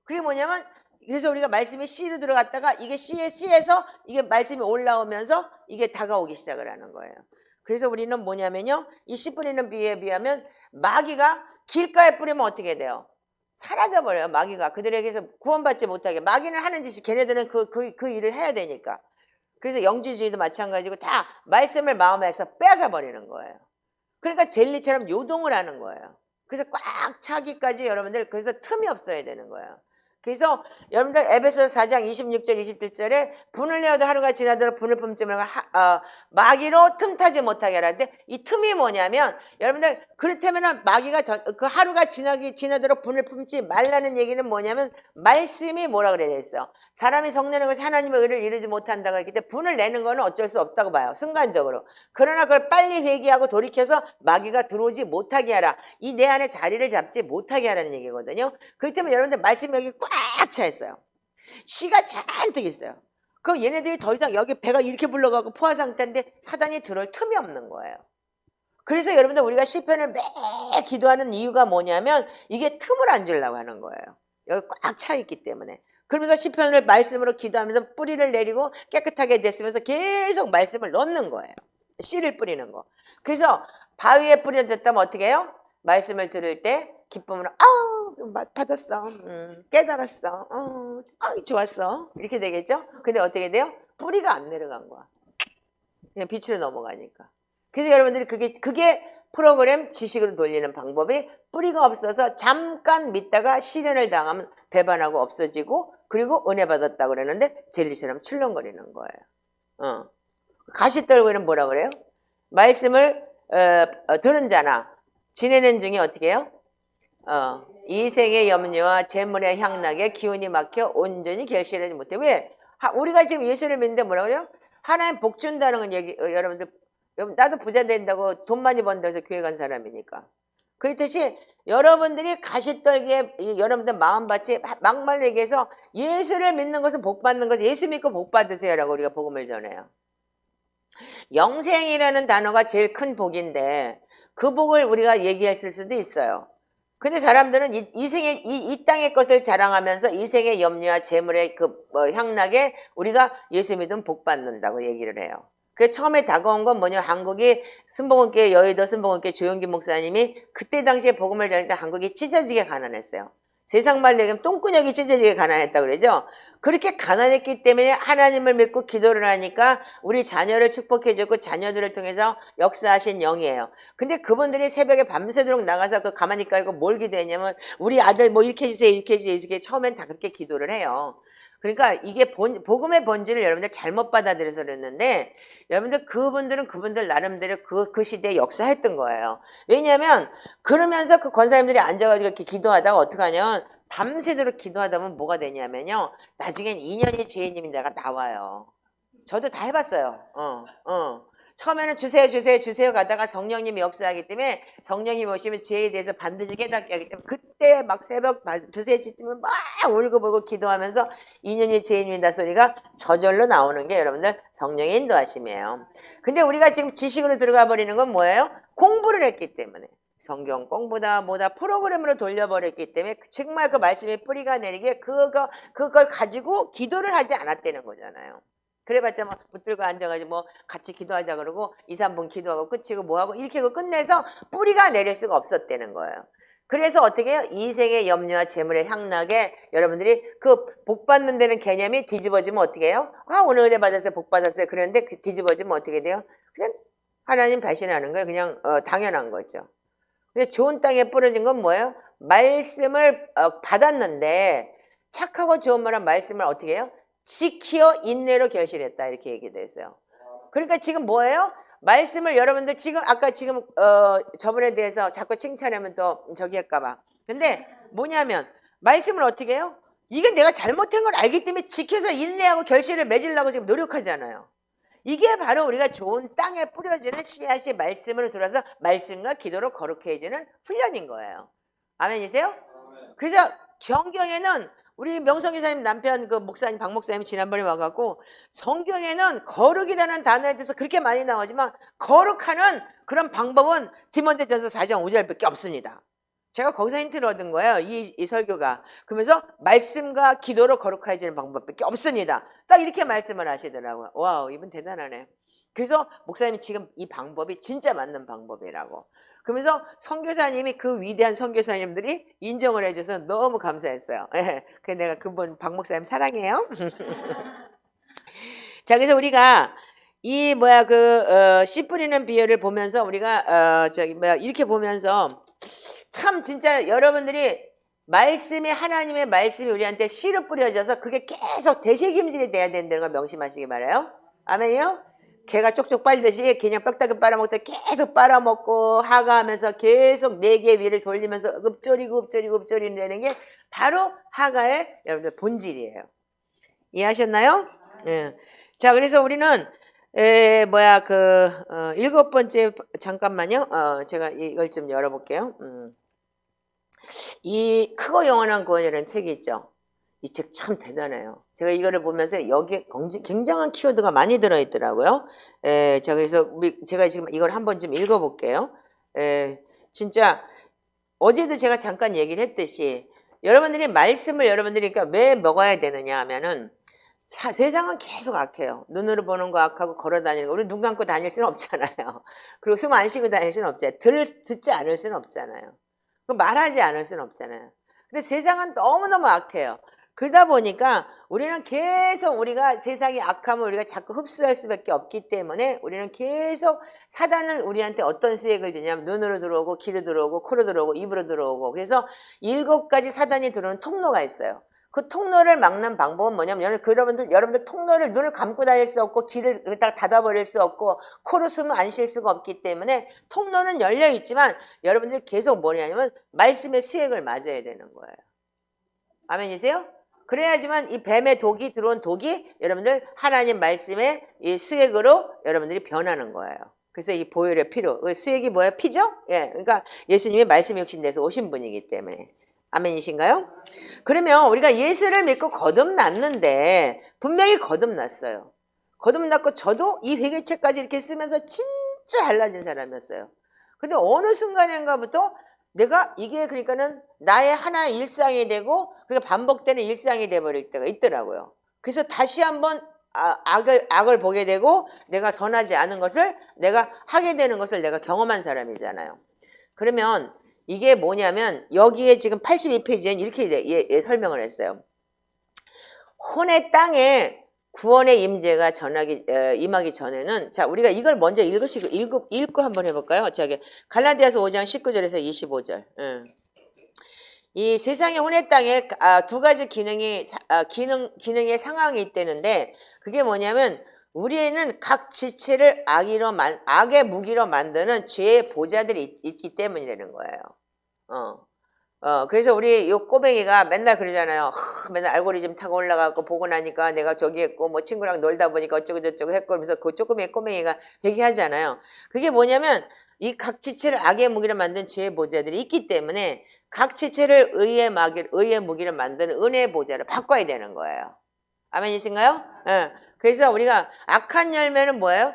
그게 뭐냐면 그래서 우리가 말씀이 씨로 들어갔다가 이게 씨에서 이게 말씀이 올라오면서 이게 다가오기 시작을 하는 거예요. 그래서 우리는 뭐냐면요. 이 씨 뿌리는 비유에 비하면 마귀가 길가에 뿌리면 어떻게 돼요? 사라져버려요. 마귀가 그들에게서 구원받지 못하게. 마귀는 하는 짓이 걔네들은 그 일을 해야 되니까. 그래서 영지주의도 마찬가지고 다 말씀을 마음에서 빼앗아버리는 거예요. 그러니까 젤리처럼 요동을 하는 거예요. 그래서 꽉 차기까지 여러분들 그래서 틈이 없어야 되는 거예요. 그래서 여러분들 에베소서 4장 26절 27절에 분을 내어도 하루가 지나도록 분을 품지 말고 마귀로 틈타지 못하게 하라는데 이 틈이 뭐냐면 여러분들 그렇다면 마귀가 그 하루가 지나도록 분을 품지 말라는 얘기는 뭐냐면 말씀이 뭐라 그래야 되겠어. 사람이 성내는 것이 하나님의 의를 이루지 못한다고 했기 때문에 분을 내는 거는 어쩔 수 없다고 봐요. 순간적으로. 그러나 그걸 빨리 회개하고 돌이켜서 마귀가 들어오지 못하게 하라. 이 내 안에 자리를 잡지 못하게 하라는 얘기거든요. 그렇기 때문에 여러분들 말씀이 여기 꽉 차 있어요. 씨가 잔뜩 있어요. 그럼 얘네들이 더 이상 여기 배가 이렇게 불러가고 포화 상태인데 사단이 들어올 틈이 없는 거예요. 그래서 여러분들 우리가 시편을 매 기도하는 이유가 뭐냐면 이게 틈을 안 주려고 하는 거예요. 여기 꽉 차 있기 때문에. 그러면서 시편을 말씀으로 기도하면서 뿌리를 내리고 깨끗하게 됐으면서 계속 말씀을 넣는 거예요. 씨를 뿌리는 거. 그래서 바위에 뿌려졌다면 어떻게 해요? 말씀을 들을 때 기쁨으로 받았어. 깨달았어. 좋았어. 이렇게 되겠죠? 근데 어떻게 돼요? 뿌리가 안 내려간 거야. 그냥 빛으로 넘어가니까. 그래서 여러분들이 그게 프로그램 지식으로 돌리는 방법이 뿌리가 없어서 잠깐 믿다가 시련을 당하면 배반하고 없어지고 그리고 은혜 받았다고 그러는데 젤리처럼 출렁거리는 거예요. 가시떨기는 뭐라 그래요? 말씀을 들은 자나 지내는 중에 어떻게 해요? 이생의 염려와 재물의 향락에 기운이 막혀 온전히 결실하지 못해. 왜? 우리가 지금 예수를 믿는데 뭐라 그래요? 하나님 복 준다는 건 얘기, 여러분들 나도 부자 된다고 돈 많이 번다고 해서 교회 간 사람이니까. 그렇듯이 여러분들이 가시떨기에 여러분들 마음밭이 막말로 얘기해서 예수를 믿는 것은 복 받는 것이 예수 믿고 복 받으세요라고 우리가 복음을 전해요. 영생이라는 단어가 제일 큰 복인데 그 복을 우리가 얘기했을 수도 있어요. 근데 사람들은 이 땅의 것을 자랑하면서 이생의 염려와 재물의 향락에 우리가 예수 믿으면 복 받는다고 얘기를 해요. 그 처음에 다가온 건 뭐냐? 한국이 순복음교회 여의도 순복음교회 조용기 목사님이 그때 당시에 복음을 전할 때 한국이 찢어지게 가난했어요. 세상 말로 얘기하면 똥구녕이 찢어지게 가난했다고 그러죠. 그렇게 가난했기 때문에 하나님을 믿고 기도를 하니까 우리 자녀를 축복해주고 자녀들을 통해서 역사하신 영이에요. 근데 그분들이 새벽에 밤새도록 나가서 가만히 깔고 뭘 기도했냐면 우리 아들 뭐 이렇게 해주세요 이렇게 해주세요 이렇게 처음엔 다 그렇게 기도를 해요. 그러니까 이게 복음의 본질을 여러분들 잘못 받아들여서 그랬는데 여러분들 그분들은 그분들 나름대로 그 시대에 역사했던 거예요. 왜냐하면 그러면서 그 권사님들이 앉아가지고 이렇게 기도하다가 어떻게 하냐면 밤새도록 기도하다 보면 뭐가 되냐면요. 나중엔 인연이 지혜님인 데가 나와요. 저도 다 해봤어요. 처음에는 주세요, 주세요, 주세요 가다가 성령님이 역사하기 때문에 성령님이 오시면 죄에 대해서 반드시 깨닫게 하기 때문에 그때 막 새벽 2~3시쯤은 막 울고불고 기도하면서 인연이 죄인입니다 소리가 저절로 나오는 게 여러분들 성령의 인도하심이에요. 근데 우리가 지금 지식으로 들어가 버리는 건 뭐예요? 공부를 했기 때문에. 성경 공부다 뭐다 프로그램으로 돌려버렸기 때문에 정말 그 말씀의 뿌리가 내리게 그걸 가지고 기도를 하지 않았다는 거잖아요. 그래봤자 뭐 붙들고 앉아가지고 뭐 같이 기도하자 그러고 2~3분 기도하고 끝이고 뭐하고 이렇게 하고 끝내서 뿌리가 내릴 수가 없었다는 거예요. 그래서 어떻게 해요? 이생의 염려와 재물의 향락에 여러분들이 그 복 받는 데는 개념이 뒤집어지면 어떻게 해요? 아 오늘 은혜 받았어요 복 받았어요 그랬는데 뒤집어지면 어떻게 돼요? 그냥 하나님 배신하는 거예요. 그냥 당연한 거죠. 근데 좋은 땅에 뿌려진 건 뭐예요? 말씀을 받았는데 착하고 좋은 말한 말씀을 어떻게 해요? 지키어 인내로 결실했다 이렇게 얘기됐어요. 그러니까 지금 뭐예요? 말씀을 여러분들 지금 아까 지금 저번에 대해서 자꾸 칭찬하면 또 저기 할까봐. 근데 뭐냐면 말씀을 어떻게 해요? 이게 내가 잘못한 걸 알기 때문에 지켜서 인내하고 결실을 맺으려고 지금 노력하잖아요. 이게 바로 우리가 좋은 땅에 뿌려지는 씨앗이 말씀으로 들어서 말씀과 기도로 거룩해 해지는 훈련인 거예요. 아멘이세요? 그래서 경경에는 우리 명성기사님 남편 그 목사님 박 목사님 지난번에 와갖고 성경에는 거룩이라는 단어에 대해서 그렇게 많이 나오지만 거룩하는 그런 방법은 디모데전서 4장 5절밖에 없습니다. 제가 거기서 힌트를 얻은 거예요. 이 설교가. 그러면서 말씀과 기도로 거룩해지는 방법밖에 없습니다. 딱 이렇게 말씀을 하시더라고요. 와우, 이분 대단하네. 그래서 목사님이 지금 이 방법이 진짜 맞는 방법이라고. 그러면서 선교사님이 그 위대한 선교사님들이 인정을 해줘서 너무 감사했어요. 그래서 내가 그분 박 목사님 사랑해요. 자, 그래서 우리가 이 씨 뿌리는 비유를 보면서 우리가 이렇게 보면서 참 진짜 여러분들이 말씀이 하나님의 말씀이 우리한테 씨로 뿌려져서 그게 계속 되새김질이 돼야 된다는 걸 명심하시기 바라요. 아멘이요? 개가 쪽쪽 빨듯이 그냥 뼈다귀 빨아먹다 계속 빨아먹고 하가하면서 계속 네 개 위를 돌리면서 읍조리고 되는 게 바로 하가의 여러분들 본질이에요. 이해하셨나요? 예. 자, 그래서 우리는 7번째 잠깐만요. 제가 이걸 좀 열어볼게요. 이 크고 영원한 구원이라는 책이 있죠. 이 책 참 대단해요. 제가 이거를 보면서 여기에 굉장한 키워드가 많이 들어있더라고요. 자, 그래서 제가 지금 이걸 한번 좀 읽어볼게요. 진짜 어제도 제가 잠깐 얘기를 했듯이 여러분들이 말씀을 여러분들이 그러니까 왜 먹어야 되느냐 하면은 세상은 계속 악해요. 눈으로 보는 거 악하고 걸어 다니는 거. 우리 눈 감고 다닐 수는 없잖아요. 그리고 숨 안 쉬고 다닐 수는 없잖아요. 듣지 않을 수는 없잖아요. 말하지 않을 수는 없잖아요. 근데 세상은 너무너무 악해요. 그러다 보니까 우리는 계속 우리가 세상의 악함을 우리가 자꾸 흡수할 수밖에 없기 때문에 우리는 계속 사단은 우리한테 어떤 수액을 주냐면 눈으로 들어오고 귀로 들어오고 코로 들어오고 입으로 들어오고 그래서 7가지 사단이 들어오는 통로가 있어요. 그 통로를 막는 방법은 뭐냐면 여러분들 통로를 눈을 감고 다닐 수 없고 귀를 딱 닫아버릴 수 없고 코로 숨을 안 쉴 수가 없기 때문에 통로는 열려 있지만 여러분들 계속 뭐냐면 말씀의 수액을 맞아야 되는 거예요. 아멘이세요? 그래야지만 이 뱀의 독이 들어온 독이 여러분들 하나님 말씀의 이 수액으로 여러분들이 변하는 거예요. 그래서 이 보혈의 피로 수액이 뭐예요? 피죠? 예, 그러니까 예수님이 말씀 육신돼서 오신 분이기 때문에. 아멘이신가요? 그러면 우리가 예수를 믿고 거듭났는데 분명히 거듭났어요. 거듭났고 저도 이 회개책까지 이렇게 쓰면서 진짜 달라진 사람이었어요. 근데 어느 순간인가부터 내가 이게 그러니까는 나의 하나의 일상이 되고 그러니까 반복되는 일상이 돼버릴 때가 있더라고요. 그래서 다시 한번 악을 보게 되고 내가 선하지 않은 것을 내가 하게 되는 것을 내가 경험한 사람이잖아요. 그러면 이게 뭐냐면 여기에 지금 82페이지엔 이렇게 설명을 했어요. 혼의 땅에 구원의 임재가 임하기 전에는 자 우리가 이걸 먼저 읽고 한번 해볼까요? 저기 갈라디아서 5장 19절에서 25절. 이 세상의 혼의 땅에 2가지 기능의 상황이 있다는데 그게 뭐냐면 우리에는 각 지체를 악의 무기로 만드는 죄의 보좌들이 있기 때문이라는 거예요. 그래서 우리 요 꼬맹이가 맨날 그러잖아요. 맨날 알고리즘 타고 올라가고 보고 나니까 내가 저기 했고 뭐 친구랑 놀다 보니까 어쩌고 저쩌고 했고 그러면서 그 조그매 꼬맹이가 회개하잖아요. 그게 뭐냐면 이 각 지체를 악의 무기로 만든 죄의 보좌들이 있기 때문에 각 지체를 의의 무기로 만드는 은혜의 보좌를 바꿔야 되는 거예요. 아멘이신가요? 예. 그래서 우리가 악한 열매는 뭐예요?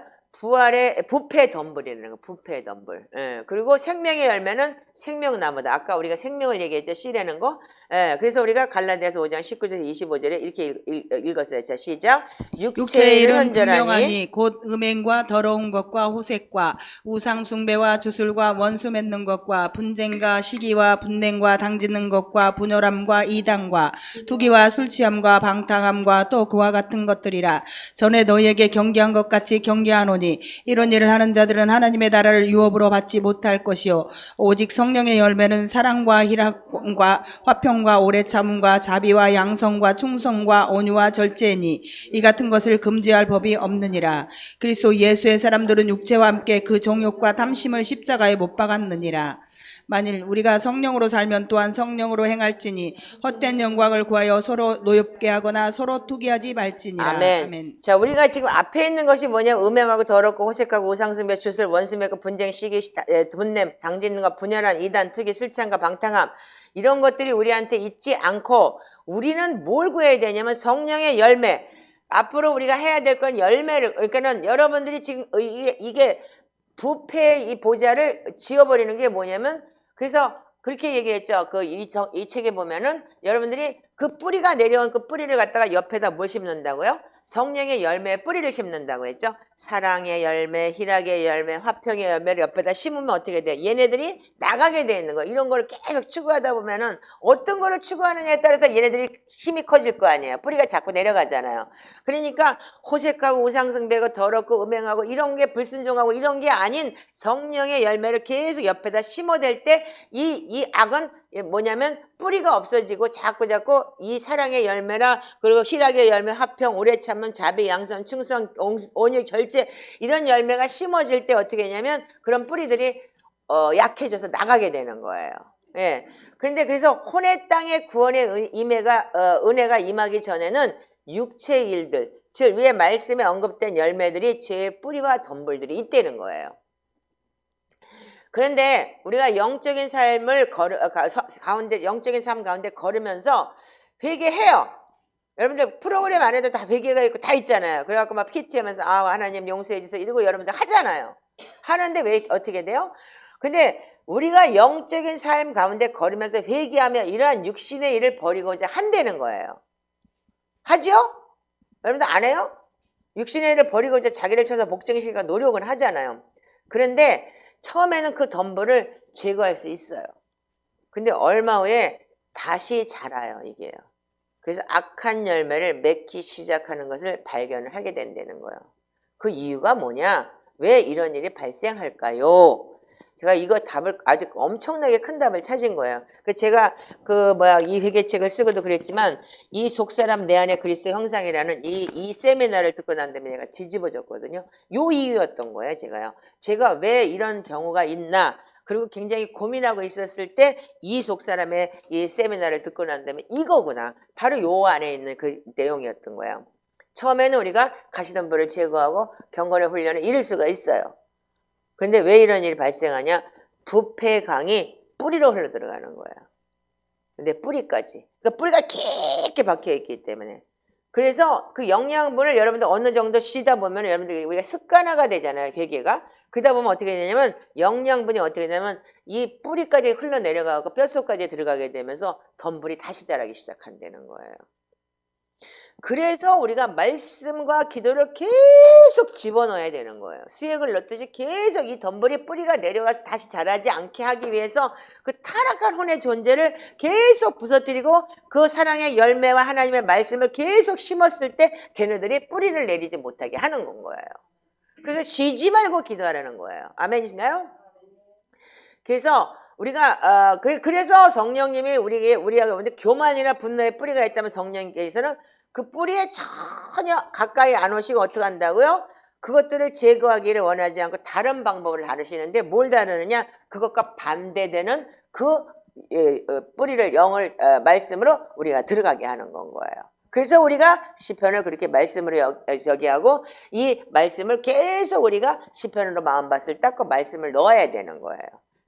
부패 덤불이라는 거, 부패 덤불. 예. 그리고 생명의 열매는 생명나무다. 아까 우리가 생명을 얘기했죠. 씨라는 거. 예. 그래서 우리가 갈라디아서 5장 19절 25절에 이렇게 읽었어요. 자, 시작. 육체의 육체의 일은 일은 온전하니 분명하니 곧 음행과 더러운 것과 호색과 우상 숭배와 주술과 원수 맺는 것과 분쟁과 시기와 분냉과 당짓는 것과 분열함과 이단과 투기와 술취함과 방탕함과 또 그와 같은 것들이라. 전에 너희에게 경계한 것 같이 경계하노니 이런 일을 하는 자들은 하나님의 나라를 유업으로 받지 못할 것이요 오직 성령의 열매는 사랑과 희락과 화평과 오래 참음과 자비와 양성과 충성과 온유와 절제니 이 같은 것을 금지할 법이 없느니라. 그리스도 예수의 사람들은 육체와 함께 그 정욕과 탐심을 십자가에 못 박았느니라. 만일 우리가 성령으로 살면 또한 성령으로 행할지니 헛된 영광을 구하여 서로 노엽게 하거나 서로 투기하지 말지니라. 아멘. 아멘. 자, 우리가 지금 앞에 있는 것이 뭐냐? 음행하고 더럽고 호색하고 우상숭배, 주술, 원수맺고 분쟁, 시기, 분냄, 당짓는 것, 분열함, 이단, 투기, 술취함과 방탕함 이런 것들이 우리한테 있지 않고 우리는 뭘 구해야 되냐면 성령의 열매. 앞으로 우리가 해야 될 건 열매를. 그러니까는 여러분들이 지금 이게 부패의 이 보좌를 지워버리는 게 뭐냐면 그래서 그렇게 얘기했죠. 이 책에 보면은 여러분들이 그 뿌리가 내려온 그 뿌리를 갖다가 옆에다 뭘 심는다고요? 성령의 열매의 뿌리를 심는다고 했죠. 사랑의 열매, 희락의 열매, 화평의 열매를 옆에다 심으면 어떻게 돼? 얘네들이 나가게 돼 있는 거예요. 이런 걸 계속 추구하다 보면은 어떤 거를 추구하느냐에 따라서 얘네들이 힘이 커질 거 아니에요. 뿌리가 자꾸 내려가잖아요. 그러니까 호색하고 우상숭배고 더럽고 음행하고 이런 게 불순종하고 이런 게 아닌 성령의 열매를 계속 옆에다 심어댈 때 이 악은 뭐냐면 뿌리가 없어지고 자꾸 이 사랑의 열매나 그리고 희락의 열매, 화평, 오래 참음, 자비, 양선, 충성, 온유, 절제 이런 열매가 심어질 때 어떻게 되냐면 그런 뿌리들이 약해져서 나가게 되는 거예요. 예. 그런데 그래서 혼의 땅의 구원의 은혜가 임하기 전에는 육체의 일들, 즉 위에 말씀에 언급된 열매들이 죄의 뿌리와 덤불들이 있다는 거예요. 그런데 우리가 영적인 삶을 영적인 삶 가운데 걸으면서 회개해요. 여러분들 프로그램 안에도 다 회개가 있고 다 있잖아요. 그래갖고 막 PT하면서 하나님 용서해 주세요 이러고 여러분들 하잖아요. 하는데 왜 어떻게 돼요? 근데 우리가 영적인 삶 가운데 걸으면서 회개하며 이러한 육신의 일을 버리고자 한다는 거예요. 하죠? 여러분들 안 해요? 육신의 일을 버리고자 자기를 쳐서 복종시키니까 노력은 하잖아요. 그런데 처음에는 그 덤불을 제거할 수 있어요. 근데 얼마 후에 다시 자라요, 이게요. 그래서 악한 열매를 맺기 시작하는 것을 발견을 하게 된다는 거예요. 그 이유가 뭐냐? 왜 이런 일이 발생할까요? 제가 이거 답을 아주 엄청나게 큰 답을 찾은 거예요. 제가 이 회개책을 쓰고도 그랬지만 이 속사람 내 안에 그리스도 형상이라는 이 세미나를 듣고 난 다음에 내가 뒤집어졌거든요. 요 이유였던 거예요, 제가요. 제가 왜 이런 경우가 있나? 그리고 굉장히 고민하고 있었을 때 이 속사람의 이 세미나를 듣고 난 다음에 이거구나. 바로 요 안에 있는 그 내용이었던 거예요. 처음에는 우리가 가시덤불을 제거하고 경건의 훈련을 잃을 수가 있어요. 그런데 왜 이런 일이 발생하냐? 부패의 강이 뿌리로 흘러 들어가는 거예요. 근데 뿌리까지. 그러니까 뿌리가 깊게 박혀 있기 때문에. 그래서 그 영양분을 여러분들 어느 정도 쉬다 보면 여러분들 우리가 습관화가 되잖아요. 회개가. 그러다 보면 어떻게 되냐면 영양분이 어떻게 되냐면 이 뿌리까지 흘러내려가고 뼛속까지 들어가게 되면서 덤불이 다시 자라기 시작한다는 거예요. 그래서 우리가 말씀과 기도를 계속 집어넣어야 되는 거예요. 수액을 넣듯이 계속 이 덤불이 뿌리가 내려가서 다시 자라지 않게 하기 위해서 그 타락한 혼의 존재를 계속 부서뜨리고 그 사랑의 열매와 하나님의 말씀을 계속 심었을 때 걔네들이 뿌리를 내리지 못하게 하는 건 거예요. 그래서 쉬지 말고 기도하라는 거예요. 아멘이신가요? 그래서 우리가 그래서 성령님이 우리가 교만이나 분노의 뿌리가 있다면 성령님께서는 그 뿌리에 전혀 가까이 안 오시고 어떻게 한다고요? 그것들을 제거하기를 원하지 않고 다른 방법을 다루시는데 뭘 다루느냐? 그것과 반대되는 그 뿌리를 영을 말씀으로 우리가 들어가게 하는 건 거예요. 그래서 우리가 시편을 그렇게 말씀으로 여기하고 이 말씀을 계속 우리가 시편으로 마음밭을 닦고 말씀을 넣어야 되는 거예요.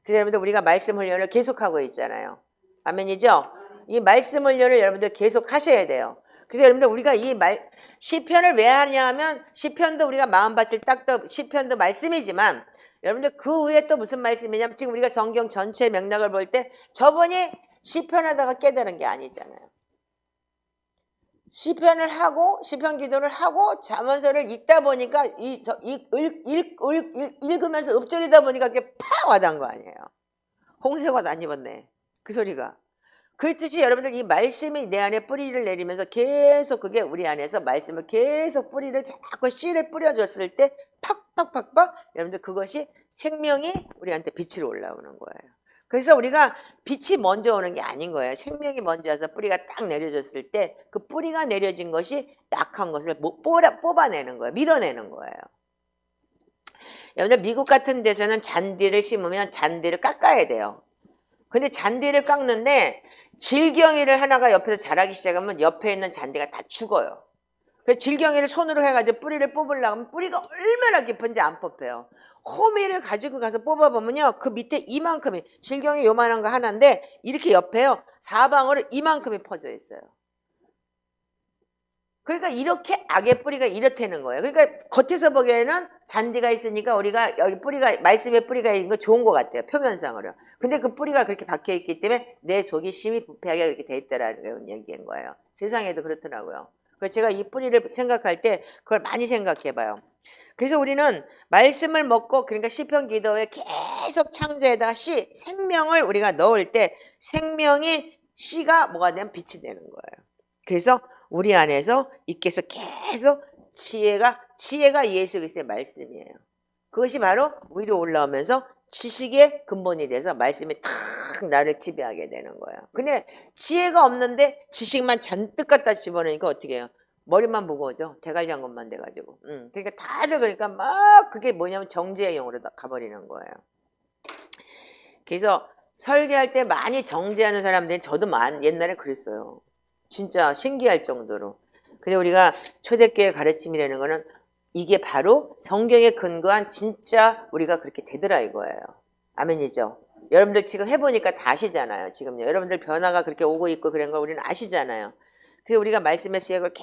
그래서 여러분들 우리가 말씀 훈련을 계속하고 있잖아요. 아멘이죠? 이 말씀 훈련을 여러분들 계속 하셔야 돼요. 그래서 여러분들 우리가 시편을 왜 하냐 하면 시편도 우리가 마음밭을 닦고 시편도 말씀이지만 여러분들 그 위에 또 무슨 말씀이냐면 지금 우리가 성경 전체 맥락을 볼 때 저번에 시편하다가 깨달은 게 아니잖아요. 시편을 하고 시편 기도를 하고 잠언서를 읽다 보니까 읽으면서 읊조리다 보니까 그게 팍 와닿은 거 아니에요. 홍색옷 안 입었네. 그 소리가. 그렇듯이 여러분들 이 말씀이 내 안에 뿌리를 내리면서 계속 그게 우리 안에서 말씀을 계속 뿌리를 자꾸 씨를 뿌려줬을 때 팍팍팍팍 여러분들 그것이 생명이 우리한테 빛으로 올라오는 거예요. 그래서 우리가 빛이 먼저 오는 게 아닌 거예요. 생명이 먼저 와서 뿌리가 딱 내려졌을 때 그 뿌리가 내려진 것이 약한 것을 뽑아내는 거예요. 밀어내는 거예요. 여러분들 미국 같은 데서는 잔디를 심으면 잔디를 깎아야 돼요. 근데 잔디를 깎는데 질경이를 하나가 옆에서 자라기 시작하면 옆에 있는 잔디가 다 죽어요. 그래서 질경이를 손으로 해가지고 뿌리를 뽑으려고 하면 뿌리가 얼마나 깊은지 안 뽑혀요. 호미를 가지고 가서 뽑아보면요. 그 밑에 이만큼이 질경이 요만한 거 하나인데 이렇게 옆에요. 사방으로 이만큼이 퍼져 있어요. 그러니까 이렇게 악의 뿌리가 이렇다는 거예요. 그러니까 겉에서 보기에는 잔디가 있으니까 우리가 여기 뿌리가 말씀의 뿌리가 있는 거 좋은 것 같아요. 표면상으로. 근데 그 뿌리가 그렇게 박혀 있기 때문에 내 속이 심히 부패하게 그렇게 돼 있다라는 얘기인 거예요. 세상에도 그렇더라고요. 그래서 제가 이 뿌리를 생각할 때 그걸 많이 생각해 봐요. 그래서 우리는 말씀을 먹고 그러니까 시편 기도에 계속 창자에다가 생명을 우리가 넣을 때 생명이 씨가 뭐가 되면 빛이 되는 거예요. 그래서 우리 안에서 있게서 계속 지혜가 예수 그리스도의 말씀이에요. 그것이 바로 위로 올라오면서 지식의 근본이 돼서 말씀이 탁 나를 지배하게 되는 거예요. 근데 지혜가 없는데 지식만 잔뜩 갖다 집어넣으니까 어떻게 해요? 머리만 무거워져. 대갈장 것만 돼가지고. 그러니까 다들 그러니까 막 그게 뭐냐면 정죄의 영으로 가버리는 거예요. 그래서 설교할 때 많이 정죄하는 사람들이 저도 옛날에 그랬어요. 진짜 신기할 정도로. 근데 우리가 초대교회 가르침이라는 거는 이게 바로 성경에 근거한 진짜 우리가 그렇게 되더라 이거예요. 아멘이죠. 여러분들 지금 해보니까 다 아시잖아요. 지금요. 여러분들 변화가 그렇게 오고 있고 그런 걸 우리는 아시잖아요. 그래서 우리가 말씀의 수역을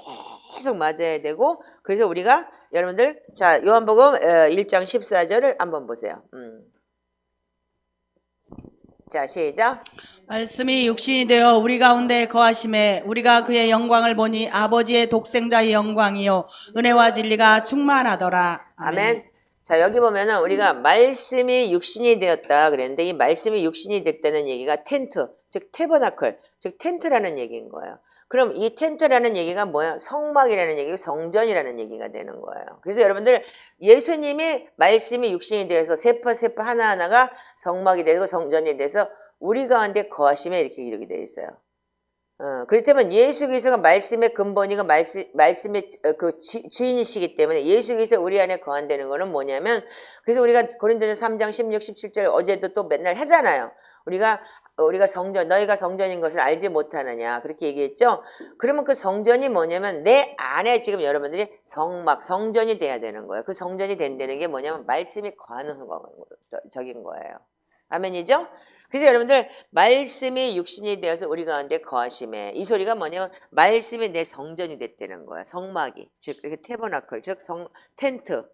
계속 맞아야 되고 그래서 우리가 여러분들 자 요한복음 1장 14절을 한번 보세요. 자 시작. 말씀이 육신이 되어 우리 가운데 거하심에 우리가 그의 영광을 보니 아버지의 독생자의 영광이요 은혜와 진리가 충만하더라. 아멘. 자 여기 보면은 우리가 말씀이 육신이 되었다 그랬는데 이 말씀이 육신이 됐다는 얘기가 텐트 즉 태버나클 즉 텐트라는 얘기인 거예요. 그럼 이 텐트라는 얘기가 뭐야? 성막이라는 얘기고 성전이라는 얘기가 되는 거예요. 그래서 여러분들 예수님이 말씀이 육신이 되어서 세파 하나하나가 성막이 되고 성전이 돼서 우리 가운데 거하심에 이렇게 이루게 되어 있어요. 그렇다면 예수 그리스도가 말씀의 근본이고 말씀의 그 주인이시기 때문에 예수 그리스도 우리 안에 거한다는 거는 뭐냐면 그래서 우리가 고린도전서 3장 16, 17절 어제도 또 맨날 하잖아요. 우리가 성전, 너희가 성전인 것을 알지 못하느냐 그렇게 얘기했죠. 그러면 그 성전이 뭐냐면 내 안에 지금 여러분들이 성전이 돼야 되는 거예요. 그 성전이 된다는 게 뭐냐면 말씀이 거하는 적인 거예요. 아멘이죠? 그래서 여러분들 말씀이 육신이 되어서 우리 가운데 거하심에 이 소리가 뭐냐면 말씀이 내 성전이 됐다는 거야. 성막이 즉 이렇게 태버나클 즉 텐트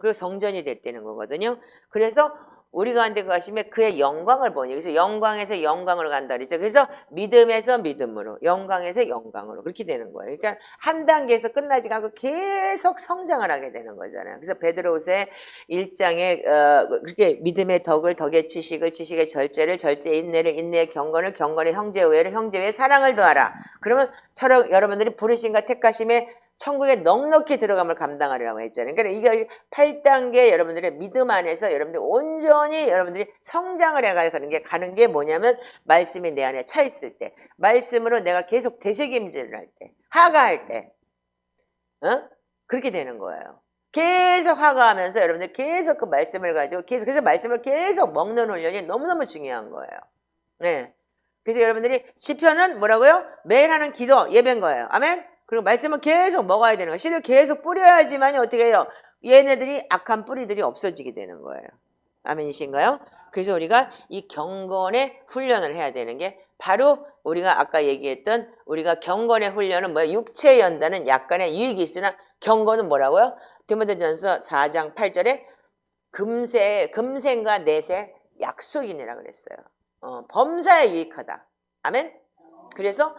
그리고 성전이 됐다는 거거든요. 그래서 우리 가운데 거하심에 그의 영광을 보니 그래서 영광에서 영광으로 간다 그랬죠. 그래서 믿음에서 믿음으로 영광에서 영광으로 그렇게 되는 거예요. 그러니까 한 단계에서 끝나지 않고 계속 성장을 하게 되는 거잖아요. 그래서 베드로후서 1장에 그렇게 믿음의 덕을 덕의 지식을 지식의 절제를 절제의 인내를 인내의 경건을 경건의 형제 우애를 형제 우애의 사랑을 더하라. 그러면 여러분들이 부르심과 택하심에 천국에 넉넉히 들어감을 감당하리라고 했잖아요. 그러니까 이게 8단계 여러분들의 믿음 안에서 여러분들이 온전히 여러분들이 성장을 가는 게 뭐냐면 말씀이 내 안에 차 있을 때 말씀으로 내가 계속 되새김질을 할 때 하가할 때 그렇게 되는 거예요. 계속 하가하면서 여러분들 계속 그 말씀을 가지고 그래서 말씀을 계속 먹는 훈련이 너무너무 중요한 거예요. 네. 그래서 여러분들이 시편은 뭐라고요? 매일 하는 기도, 예배인 거예요. 아멘? 그리고 말씀은 계속 먹어야 되는 거예요. 씨를 계속 뿌려야지만이 어떻게 해요? 얘네들이 악한 뿌리들이 없어지게 되는 거예요. 아멘이신가요? 그래서 우리가 이 경건의 훈련을 해야 되는 게 바로 우리가 아까 얘기했던 우리가 경건의 훈련은 뭐예요? 육체의 연단은 약간의 유익이 있으나 경건은 뭐라고요? 디모데전서 4장 8절에 금생과 내세 약속이니라 그랬어요. 범사에 유익하다. 아멘? 그래서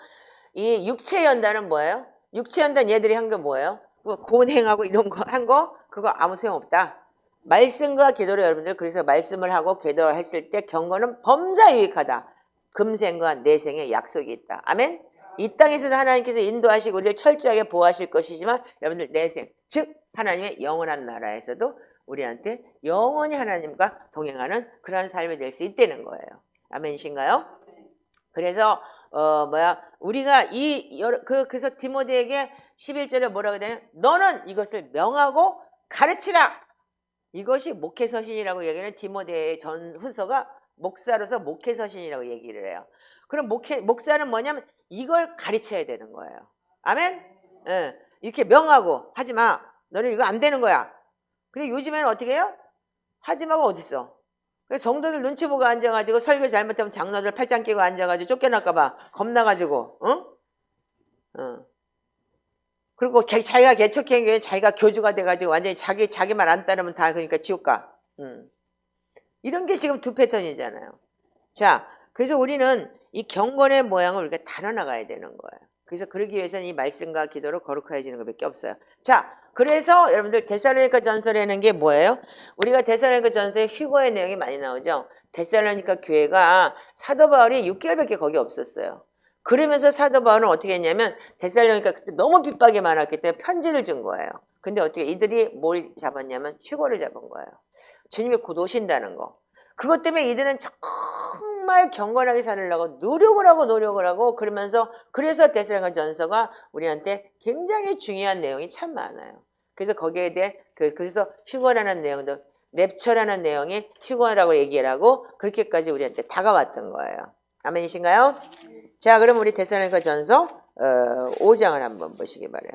이 육체 연단은 뭐예요? 육체 연단 얘들이 한 게 뭐예요? 고행하고 이런 거 한 거 그거 아무 소용없다. 말씀과 기도로 여러분들 그래서 말씀을 하고 기도를 했을 때 경건은 범사에 유익하다. 금생과 내생의 약속이 있다. 아멘? 이 땅에서도 하나님께서 인도하시고 우리를 철저하게 보호하실 것이지만 여러분들 내생 즉 하나님의 영원한 나라에서도 우리한테 영원히 하나님과 동행하는 그러한 삶이 될 수 있다는 거예요. 아멘이신가요? 그래서 우리가 그래서 디모데에게 11절에 뭐라고 되냐? 너는 이것을 명하고 가르치라. 이것이 목회서신이라고 얘기하는 디모데의 전 후서가 목사로서 목회서신이라고 얘기를 해요. 그럼 목사는 뭐냐면 이걸 가르쳐야 되는 거예요. 아멘? 예, 이렇게 명하고 하지 마. 너는 이거 안 되는 거야. 근데 요즘에는 어떻게 해요? 하지 마가 어딨어. 그래서 성도들 눈치 보고 앉아가지고 설교 잘못하면 장로들 팔짱 끼고 앉아가지고 쫓겨날까봐 겁나가지고, 응? 그리고 자기가 개척한 교회 자기가 교주가 돼가지고 완전히 자기 말 안 따르면 다 그러니까 지옥 가. 이런 게 지금 두 패턴이잖아요. 자, 그래서 우리는 이 경건의 모양을 우리가 달아나가야 되는 거예요. 그래서 그러기 위해서는 이 말씀과 기도로 거룩해지는 것밖에 없어요. 자, 그래서 여러분들 데살로니가 전서라는 게 뭐예요? 우리가 데살로니가 전서에 휴거의 내용이 많이 나오죠. 데살로니가 교회가 사도 바울이 6개월밖에 거기 없었어요. 그러면서 사도 바울은 어떻게 했냐면 데살로니가 그때 너무 핍박이 많았기 때문에 편지를 준 거예요. 근데 어떻게 이들이 뭘 잡았냐면 휴거를 잡은 거예요. 주님이 곧 오신다는 거. 그것 때문에 이들은 정말 경건하게 살으려고 노력을 하고 그러면서 그래서 데살로니가 전서가 우리한테 굉장히 중요한 내용이 참 많아요. 그래서 거기에 대해 그래서 휴거라는 내용도 랩처라는 내용이 휴거라고 얘기를 하고 그렇게까지 우리한테 다가왔던 거예요. 아멘이신가요? 자, 그럼 우리 데살로니가 전서 5장을 한번 보시기 바래요.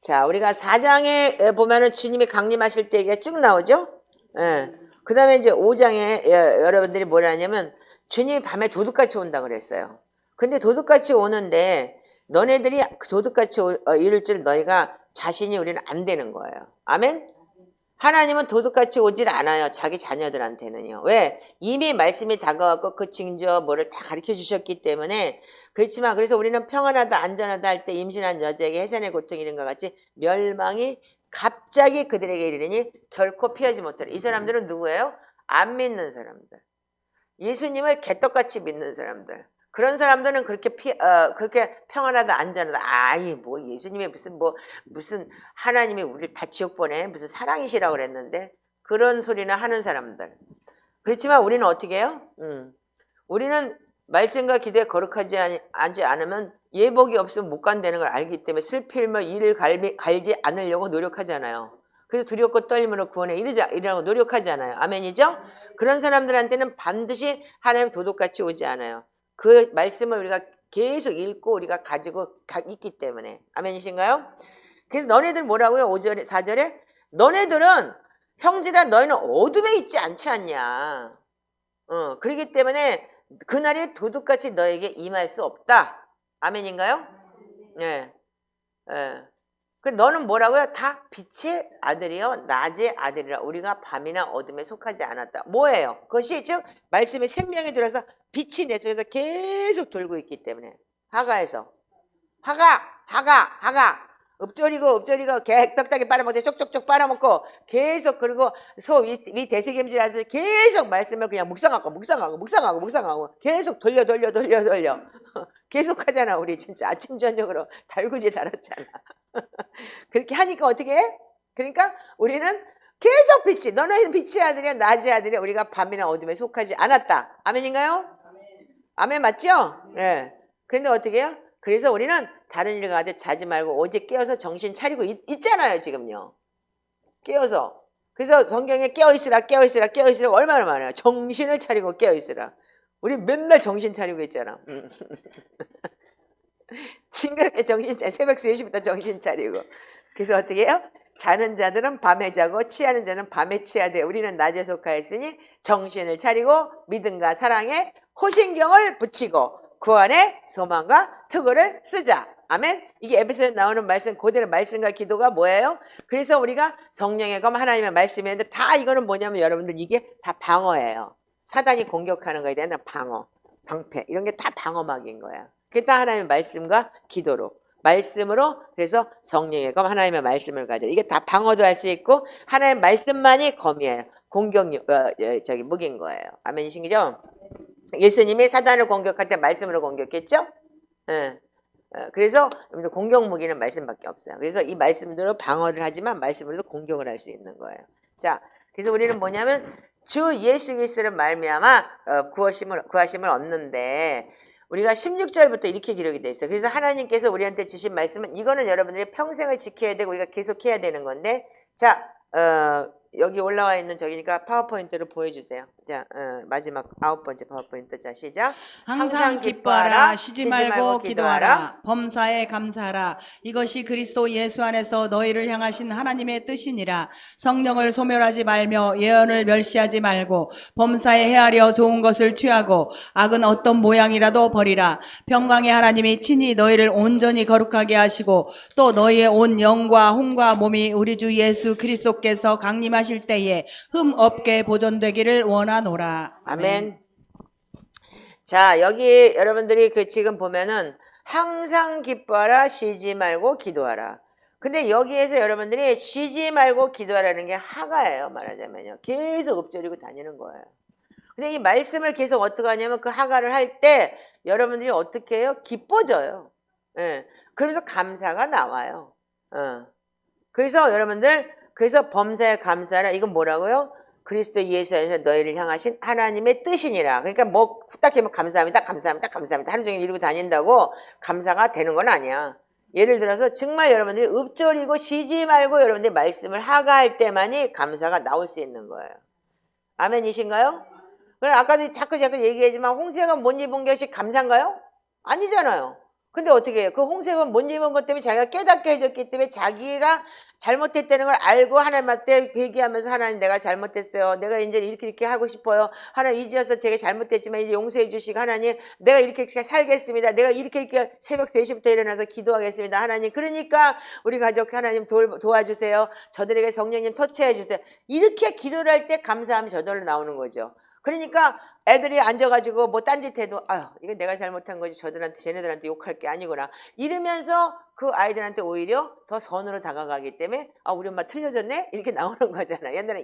자, 우리가 4장에 보면은 주님이 강림하실 때 이게 쭉 나오죠? 예. 그 다음에 이제 5장에 여러분들이 뭐라 하냐면 주님이 밤에 도둑같이 온다 그랬어요. 근데 도둑같이 오는데 너네들이 도둑같이 이룰 줄 너희가 자신이 우리는 안 되는 거예요. 아멘? 하나님은 도둑같이 오질 않아요. 자기 자녀들한테는요. 왜? 이미 말씀이 다가왔고 그 징조 뭐를 다 가르쳐 주셨기 때문에 그렇지만 그래서 우리는 평안하다 안전하다 할 때 임신한 여자에게 해산의 고통이 이런 것 같이 멸망이 갑자기 그들에게 이르니 결코 피하지 못하라. 이 사람들은 누구예요? 안 믿는 사람들. 예수님을 개떡같이 믿는 사람들. 그런 사람들은 그렇게 평안하다 안전하다. 아이 뭐 예수님이 무슨 하나님이 우리를 다 지옥 보내 무슨 사랑이시라고 그랬는데 그런 소리나 하는 사람들. 그렇지만 우리는 어떻게 해요? 우리는 말씀과 기도에 거룩하지 않으면 예복이 없으면 못 간다는 걸 알기 때문에 슬피며 이를 갈지 않으려고 노력하잖아요. 그래서 두렵고 떨림으로 구원에 이르라고 노력하잖아요. 아멘이죠? 그런 사람들한테는 반드시 하나님 도둑같이 오지 않아요. 그 말씀을 우리가 계속 읽고 우리가 가지고 있기 때문에. 아멘이신가요? 그래서 너네들 뭐라고요? 5절에 4절에 너네들은 형제라 너희는 어둠에 있지 않지 않냐. 그렇기 때문에 그날이 도둑같이 너에게 임할 수 없다. 아멘인가요? 네. 너는 뭐라고요? 다 빛의 아들이요 낮의 아들이라. 우리가 밤이나 어둠에 속하지 않았다. 뭐예요? 그것이 즉 말씀의 생명이 들어서 빛이 내 속에서 계속 돌고 있기 때문에. 하가에서 하가 읊조리고 벽다귀 빨아먹고 쪽쪽쪽 빨아먹고 계속 그리고 소 위 대세겜질하면서 계속 말씀을 그냥 묵상하고 계속 돌려 계속 하잖아. 우리 진짜 아침 저녁으로 달구지 달았잖아. 그렇게 하니까 어떻게 해? 그러니까 우리는 계속 빛이 너는 빛의 아들이야 낮의 아들이야. 우리가 밤이나 어둠에 속하지 않았다. 아멘인가요? 아멘 맞죠? 네. 그런데 어떻게 해요? 그래서 우리는 다른 일 가되 자지 말고 오직 깨어서 정신 차리고 있잖아요. 지금요. 깨어서 그래서 성경에 깨어있으라 깨어있으라 깨어있으라 얼마나 많아요. 정신을 차리고 깨어있으라. 우리 맨날 정신 차리고 있잖아. 징그럽게 정신 차리고 새벽 3시부터 정신 차리고. 그래서 어떻게 해요? 자는 자들은 밤에 자고 취하는 자는 밤에 취해야 돼. 우리는 낮에 속하였으니 정신을 차리고 믿음과 사랑에 호신경을 붙이고 구원의 소망과 특을 쓰자. 아멘. 이게 에베소에 나오는 말씀, 그대로 말씀과 기도가 뭐예요? 그래서 우리가 성령의 검 하나님의 말씀이었는데 다 이거는 뭐냐면 여러분들 이게 다 방어예요. 사단이 공격하는 거에 대한 방어, 방패 이런 게 다 방어막인 거야. 그게 다 하나님의 말씀과 기도로. 말씀으로 그래서 성령의 검 하나님의 말씀을 가져. 이게 다 방어도 할 수 있고 하나님의 말씀만이 검이에요. 공격력 무기인 거예요. 아멘이신기죠? 예수님이 사단을 공격할 때 말씀으로 공격했죠? 예. 그래서 여러분들 공격 무기는 말씀밖에 없어요. 그래서 이 말씀대로 방어를 하지만 말씀으로도 공격을 할 수 있는 거예요. 자, 그래서 우리는 뭐냐면 주 예수 그리스도를 말미암아 구하심을 얻는데 우리가 16절부터 이렇게 기록이 돼 있어요. 그래서 하나님께서 우리한테 주신 말씀은 이거는 여러분들이 평생을 지켜야 되고 우리가 계속 해야 되는 건데 자, 여기 올라와 있는 저기니까 파워포인트를 보여주세요. 자, 마지막 9번째 파워포인트. 자, 시작. 항상 기뻐하라, 쉬지 말고 기도하라, 범사에 감사하라. 이것이 그리스도 예수 안에서 너희를 향하신 하나님의 뜻이니라. 성령을 소멸하지 말며 예언을 멸시하지 말고 범사에 헤아려 좋은 것을 취하고 악은 어떤 모양이라도 버리라. 평강의 하나님이 친히 너희를 온전히 거룩하게 하시고 또 너희의 온 영과 혼과 몸이 우리 주 예수 그리스도께서 강림하실 때에 흠 없게 보존되기를 원하노라. 아멘. 자, 여기 여러분들이 지금 보면은 항상 기뻐하라, 쉬지 말고 기도하라. 근데 여기에서 여러분들이 쉬지 말고 기도하라는 게 하가예요. 말하자면요. 계속 읊조리고 다니는 거예요. 근데 이 말씀을 계속 어떻게 하냐면 그 하가를 할 때 여러분들이 어떻게 해요? 기뻐져요. 예. 그러면서 감사가 나와요. 그래서 여러분들 그래서 범사에 감사하라. 이건 뭐라고요? 그리스도 예수 안에서 너희를 향하신 하나님의 뜻이니라. 그러니까 뭐 후딱 하면 감사합니다. 감사합니다. 감사합니다. 하루 종일 이러고 다닌다고 감사가 되는 건 아니야. 예를 들어서 정말 여러분들이 읊조리고 쉬지 말고 여러분들이 말씀을 하가할 때만이 감사가 나올 수 있는 거예요. 아멘이신가요? 그럼 아까도 자꾸 얘기하지만 홍세가 못 입은 것이 감사인가요? 아니잖아요. 근데 어떻게 해요? 그 홍세가 못 입은 것 때문에 자기가 깨닫게 해줬기 때문에 자기가 잘못했다는 걸 알고 하나님한테 회개하면서 하나님 내가 잘못했어요. 내가 이제 이렇게 하고 싶어요. 하나님 이제와서 제가 잘못했지만 이제 용서해 주시고 하나님 내가 이렇게 살겠습니다. 내가 이렇게 새벽 3시부터 일어나서 기도하겠습니다. 하나님 그러니까 우리 가족 하나님 도와주세요. 저들에게 성령님 터치해 주세요. 이렇게 기도를 할 때 감사함이 저절로 나오는 거죠. 그러니까 애들이 앉아가지고 뭐 딴짓해도 아유 이거 내가 잘못한 거지 쟤네들한테 욕할 게 아니구나 이러면서 그 아이들한테 오히려 더 선으로 다가가기 때문에 아 우리 엄마 틀려졌네 이렇게 나오는 거잖아. 옛날에 야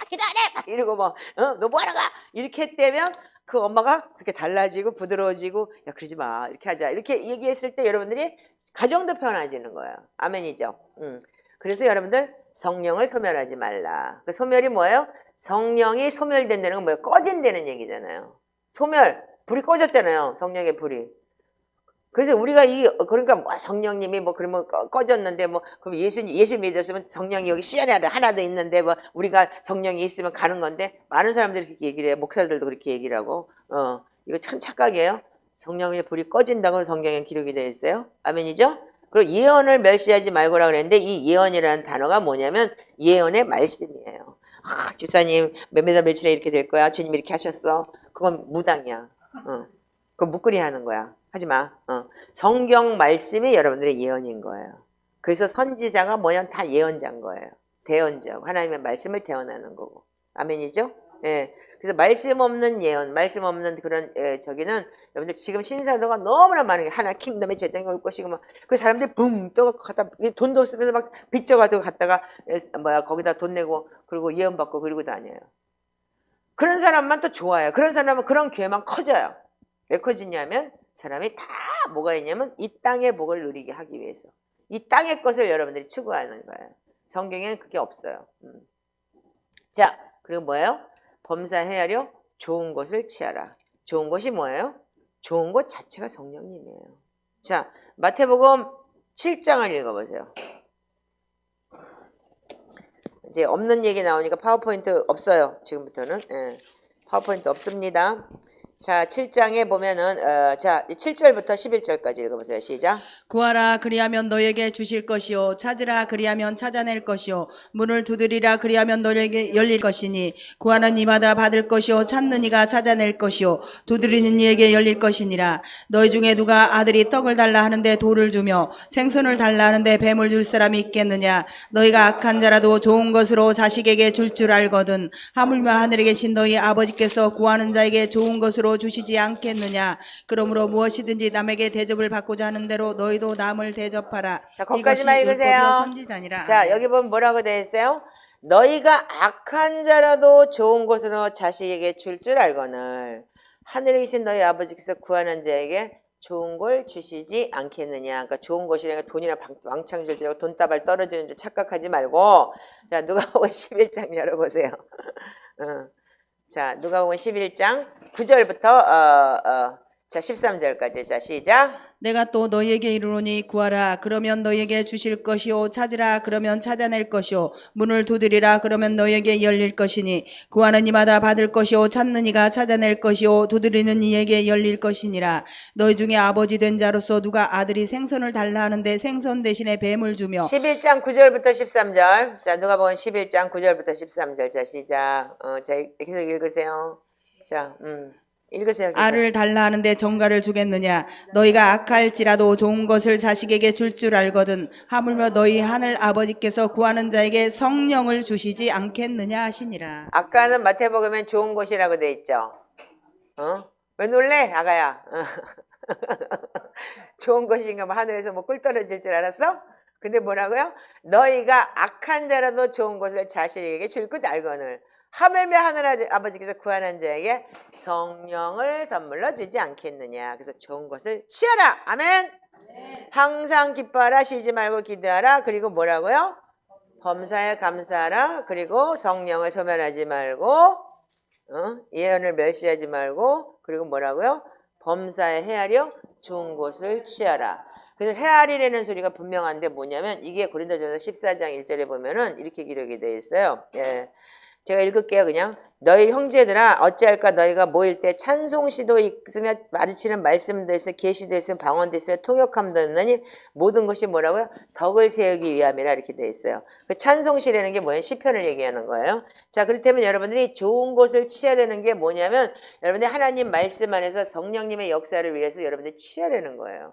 기도 안 해 막 이러고 뭐 너 뭐하러 가 이렇게 했다면 그 엄마가 그렇게 달라지고 부드러워지고 야 그러지 마 이렇게 하자 이렇게 얘기했을 때 여러분들이 가정도 편해지는 거예요. 아멘이죠. 그래서 여러분들 성령을 소멸하지 말라. 그 소멸이 뭐예요? 성령이 소멸된다는 건 뭐예요? 꺼진다는 얘기잖아요. 소멸, 불이 꺼졌잖아요. 성령의 불이. 그래서 우리가 그러니까 뭐 성령님이 뭐 그러면 꺼졌는데 뭐 그럼 예수 믿었으면 성령이 여기 씨 안에 하나도 있는데 뭐 우리가 성령이 있으면 가는 건데 많은 사람들이 그렇게 얘기를 해요. 목사들도 그렇게 얘기를 하고 이거 참 착각이에요. 성령의 불이 꺼진다고 성경에 기록이 되어 있어요. 아멘이죠? 그리고 예언을 멸시하지 말고라 그랬는데 이 예언이라는 단어가 뭐냐면 예언의 말씀이에요. 집사님 몇몇 며칠에 이렇게 될 거야. 주님 이렇게 하셨어. 그건 무당이야. 그건 묵거리 하는 거야. 하지 마. 성경 말씀이 여러분들의 예언인 거예요. 그래서 선지자가 뭐냐면 다 예언자인 거예요. 대언자. 하나님의 말씀을 대언하는 거고. 아멘이죠? 예. 그래서 말씀 없는 예언, 말씀 없는 그런 저기는 여러분들 지금 신사도가 너무나 많은 게 하나 킹덤의 재정이 올 것이고 막 그 사람들이 붕 떠 갖다 돈도 없으면서 막 빚져가지고 갔다가 거기다 돈 내고 그리고 예언 받고 그러고 다녀요. 그런 사람만 또 좋아요. 그런 사람은 그런 기회만 커져요. 왜 커지냐면 사람이 다 뭐가 있냐면 이 땅의 복을 누리게 하기 위해서 이 땅의 것을 여러분들이 추구하는 거예요. 성경에는 그게 없어요. 자 그리고 뭐예요? 범사 헤아려 좋은 것을 취하라. 좋은 것이 뭐예요? 좋은 것 자체가 성령님이에요. 자, 마태복음 7장을 읽어보세요. 이제 없는 얘기 나오니까 파워포인트 없어요. 지금부터는. 예. 파워포인트 없습니다. 자, 7장에 보면은 자, 7절부터 11절까지 읽어보세요. 시작. 구하라 그리하면 너에게 주실 것이요 찾으라 그리하면 찾아낼 것이요 문을 두드리라 그리하면 너에게 열릴 것이니 구하는 이마다 받을 것이요 찾는 이가 찾아낼 것이요 두드리는 이에게 열릴 것이니라. 너희 중에 누가 아들이 떡을 달라 하는데 돌을 주며 생선을 달라 하는데 뱀을 줄 사람이 있겠느냐. 너희가 악한 자라도 좋은 것으로 자식에게 줄 줄 알거든 하물며 하늘에 계신 너희 아버지께서 구하는 자에게 좋은 것으로 주시지 않겠느냐. 그러므로 무엇이든지 남에게 대접을 받고자 하는 대로 너희도 남을 대접하라. 자, 거기까지만 이것이 율법이요 읽으세요. 선지자니라. 자, 아멘. 여기 보면 뭐라고 되어 있어요? 너희가 악한 자라도 좋은 것으로 자식에게 줄 줄 알거늘 하늘에 계신 너희 아버지께서 구하는 자에게 좋은 걸 주시지 않겠느냐. 그러니까 좋은 것이라는 돈이나 왕창 줄 줄 알고 돈다발 떨어지는 줄 착각하지 말고. 자, 누가복음 11장 열어보세요. 자, 누가복음 11장 9절부터 자, 13절까지. 자, 시작. 내가 또 너희에게 이르노니 구하라 그러면 너희에게 주실 것이요 찾으라 그러면 찾아낼 것이요 문을 두드리라 그러면 너희에게 열릴 것이니 구하는 이마다 받을 것이요 찾는 이가 찾아낼 것이요 두드리는 이에게 열릴 것이니라. 너희 중에 아버지 된 자로서 누가 아들이 생선을 달라 하는데 생선 대신에 뱀을 주며 11장 9절부터 13절. 자, 누가복음 11장 9절부터 13절. 자, 시작. 자, 계속 읽으세요. 자, 읽으세요. 계속. 알을 달라 하는데 정가를 주겠느냐. 너희가 악할지라도 좋은 것을 자식에게 줄 줄 알거든 하물며 너희 하늘 아버지께서 구하는 자에게 성령을 주시지 않겠느냐 하시니라. 아까는 마태복음엔 좋은 것이라고 돼 있죠. 왜 놀래, 아가야? 좋은 것인가 뭐 하늘에서 뭐 꿀 떨어질 줄 알았어? 근데 뭐라고요? 너희가 악한 자라도 좋은 것을 자식에게 줄 줄 알거늘 하물며 하늘 아버지께서 구하는 자에게 성령을 선물로 주지 않겠느냐. 그래서 좋은 것을 취하라. 아멘. 항상 기뻐하라. 쉬지 말고 기도하라. 그리고 뭐라고요? 범사에 감사하라. 그리고 성령을 소멸하지 말고 예언을 멸시하지 말고 그리고 뭐라고요? 범사에 헤아려 좋은 것을 취하라. 그래서 헤아리라는 소리가 분명한데 뭐냐면 이게 고린도전서 14장 1절에 보면은 이렇게 기록이 되어 있어요. 예. 제가 읽을게요. 그냥 너희 형제들아 어찌할까 너희가 모일 때 찬송시도 있으며 마주치는 말씀도 있으며 계시도 있으며 방언도 있으며 통역함도 있느니 모든 것이 뭐라고요? 덕을 세우기 위함이라 이렇게 되어 있어요. 그 찬송시라는 게 뭐예요? 시편을 얘기하는 거예요. 자, 그렇다면 여러분들이 좋은 것을 취해야 되는 게 뭐냐면 여러분들이 하나님 말씀 안에서 성령님의 역사를 위해서 여러분들이 취해야 되는 거예요.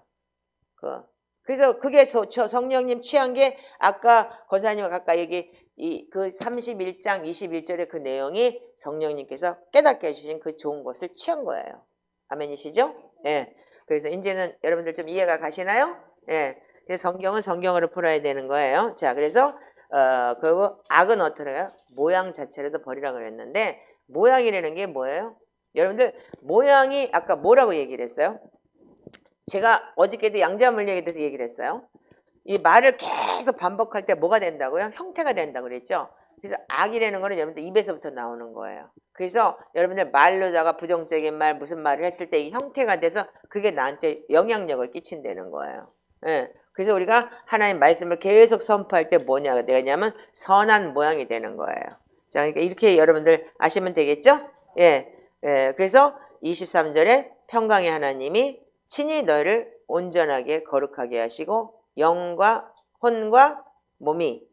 그래서 그게 성령님 취한 게 아까 권사님과 가까이 얘기 그 31장 21절의 그 내용이 성령님께서 깨닫게 해주신 그 좋은 것을 취한 거예요. 아멘이시죠? 예. 그래서 이제는 여러분들 좀 이해가 가시나요? 예. 그래서 성경은 성경으로 풀어야 되는 거예요. 자, 그래서 그리고 악은 어떠래요? 모양 자체라도 버리라고 그랬는데 모양이라는 게 뭐예요? 여러분들 모양이 아까 뭐라고 얘기를 했어요? 제가 어저께도 양자물리학에 대해서 얘기를 했어요. 이 말을 계속 반복할 때 뭐가 된다고요? 형태가 된다고 그랬죠. 그래서 악이라는 거는 여러분들 입에서부터 나오는 거예요. 그래서 여러분들 말로다가 부정적인 말 무슨 말을 했을 때 이 형태가 돼서 그게 나한테 영향력을 끼친다는 거예요. 예. 그래서 우리가 하나님 말씀을 계속 선포할 때 뭐냐가 되냐면 선한 모양이 되는 거예요. 자, 그러니까 이렇게 여러분들 아시면 되겠죠? 예. 예. 그래서 23절에 평강의 하나님이 친히 너희를 온전하게 거룩하게 하시고 영과 혼과 몸이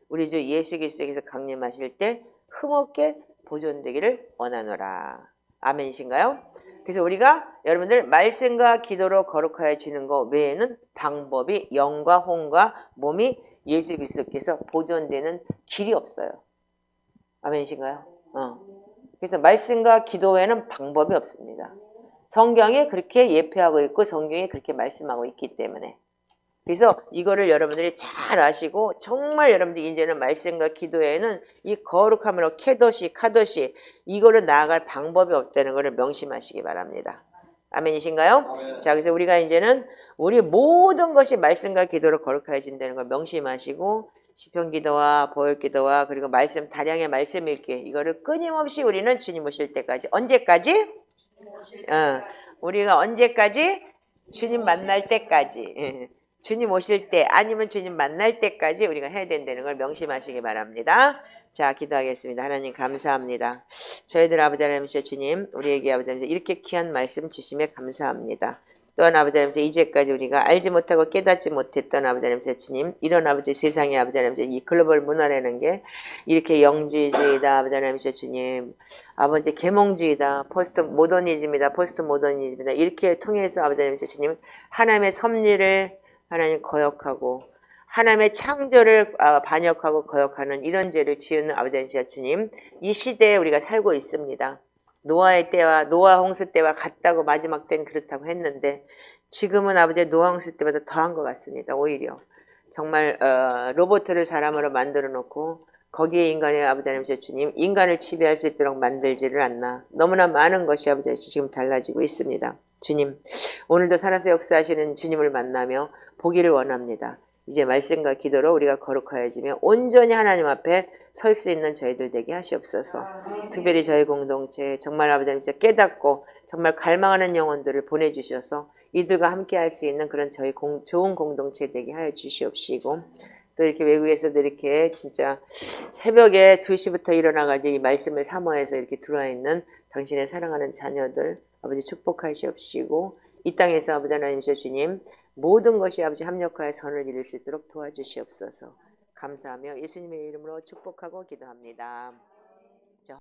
우리 주 예수 그리스도께서 강림하실 때 흠없게 보존되기를 원하노라. 아멘이신가요? 그래서 우리가 여러분들 말씀과 기도로 거룩하여지는 것 외에는 방법이 영과 혼과 몸이 예수 그리스도께서 보존되는 길이 없어요. 아멘이신가요? 그래서 말씀과 기도 외에는 방법이 없습니다. 성경이 그렇게 예표하고 있고 성경이 그렇게 말씀하고 있기 때문에 그래서 이거를 여러분들이 잘 아시고 정말 여러분들이 이제는 말씀과 기도에는 이 거룩함으로 카도시 이거를 나아갈 방법이 없다는 것을 명심하시기 바랍니다. 아멘이신가요? 아멘. 자, 그래서 우리가 이제는 우리 모든 것이 말씀과 기도로 거룩해진다는 걸 명심하시고 시편 기도와 보혈 기도와 그리고 말씀 다량의 말씀 읽기 이거를 끊임없이 우리는 주님 오실 때까지 언제까지? 우리가 언제까지? 주님 만날 때까지. 주님 오실 때 아니면 주님 만날 때까지 우리가 해야 된다는 걸 명심하시기 바랍니다. 자, 기도하겠습니다. 하나님 감사합니다. 저희들 아버지 하나님 주님 우리에게 아버지 하나님 이렇게 귀한 말씀 주심에 감사합니다. 또한 아버지 하나님 이제까지 우리가 알지 못하고 깨닫지 못했던 아버지 하나님 주님 이런 아버지 세상의 아버지 하나님 이 글로벌 문화라는 게 이렇게 영지주의다 아버지 하나님 주님 아버지 계몽주의다 포스트 모더니즘이다 포스트 모더니즘이다 이렇게 통해서 아버지 하나님 주님 하나님의 섭리를 하나님 거역하고 하나님의 창조를 반역하고 거역하는 이런 죄를 지은 아버지 하나님 주님 이 시대에 우리가 살고 있습니다. 노아의 때와 노아 홍수 때와 같다고 마지막 때는 그렇다고 했는데 지금은 아버지의 노아 홍수 때보다 더한 것 같습니다. 오히려 정말 로봇을 사람으로 만들어 놓고 거기에 인간의 아버지 하나님 주님 인간을 지배할 수 있도록 만들지를 않나 너무나 많은 것이 아버지 하나님 지금 달라지고 있습니다. 주님 오늘도 살아서 역사하시는 주님을 만나며 보기를 원합니다. 이제 말씀과 기도로 우리가 거룩하여지며 온전히 하나님 앞에 설 수 있는 저희들 되게 하시옵소서. 특별히 저희 공동체 정말 아버지 하나님 깨닫고 정말 갈망하는 영혼들을 보내주셔서 이들과 함께 할 수 있는 그런 저희 좋은 공동체 되게 하여 주시옵시고 또 이렇게 외국에서도 이렇게 진짜 새벽에 2시부터 일어나가지고 이 말씀을 사모해서 이렇게 들어와 있는 당신의 사랑하는 자녀들 아버지 축복하시옵시고 이 땅에서 아버지 하나님 주님 모든 것이 아버지 합력하여 선을 이룰 수 있도록 도와주시옵소서. 감사하며 예수님의 이름으로 축복하고 기도합니다.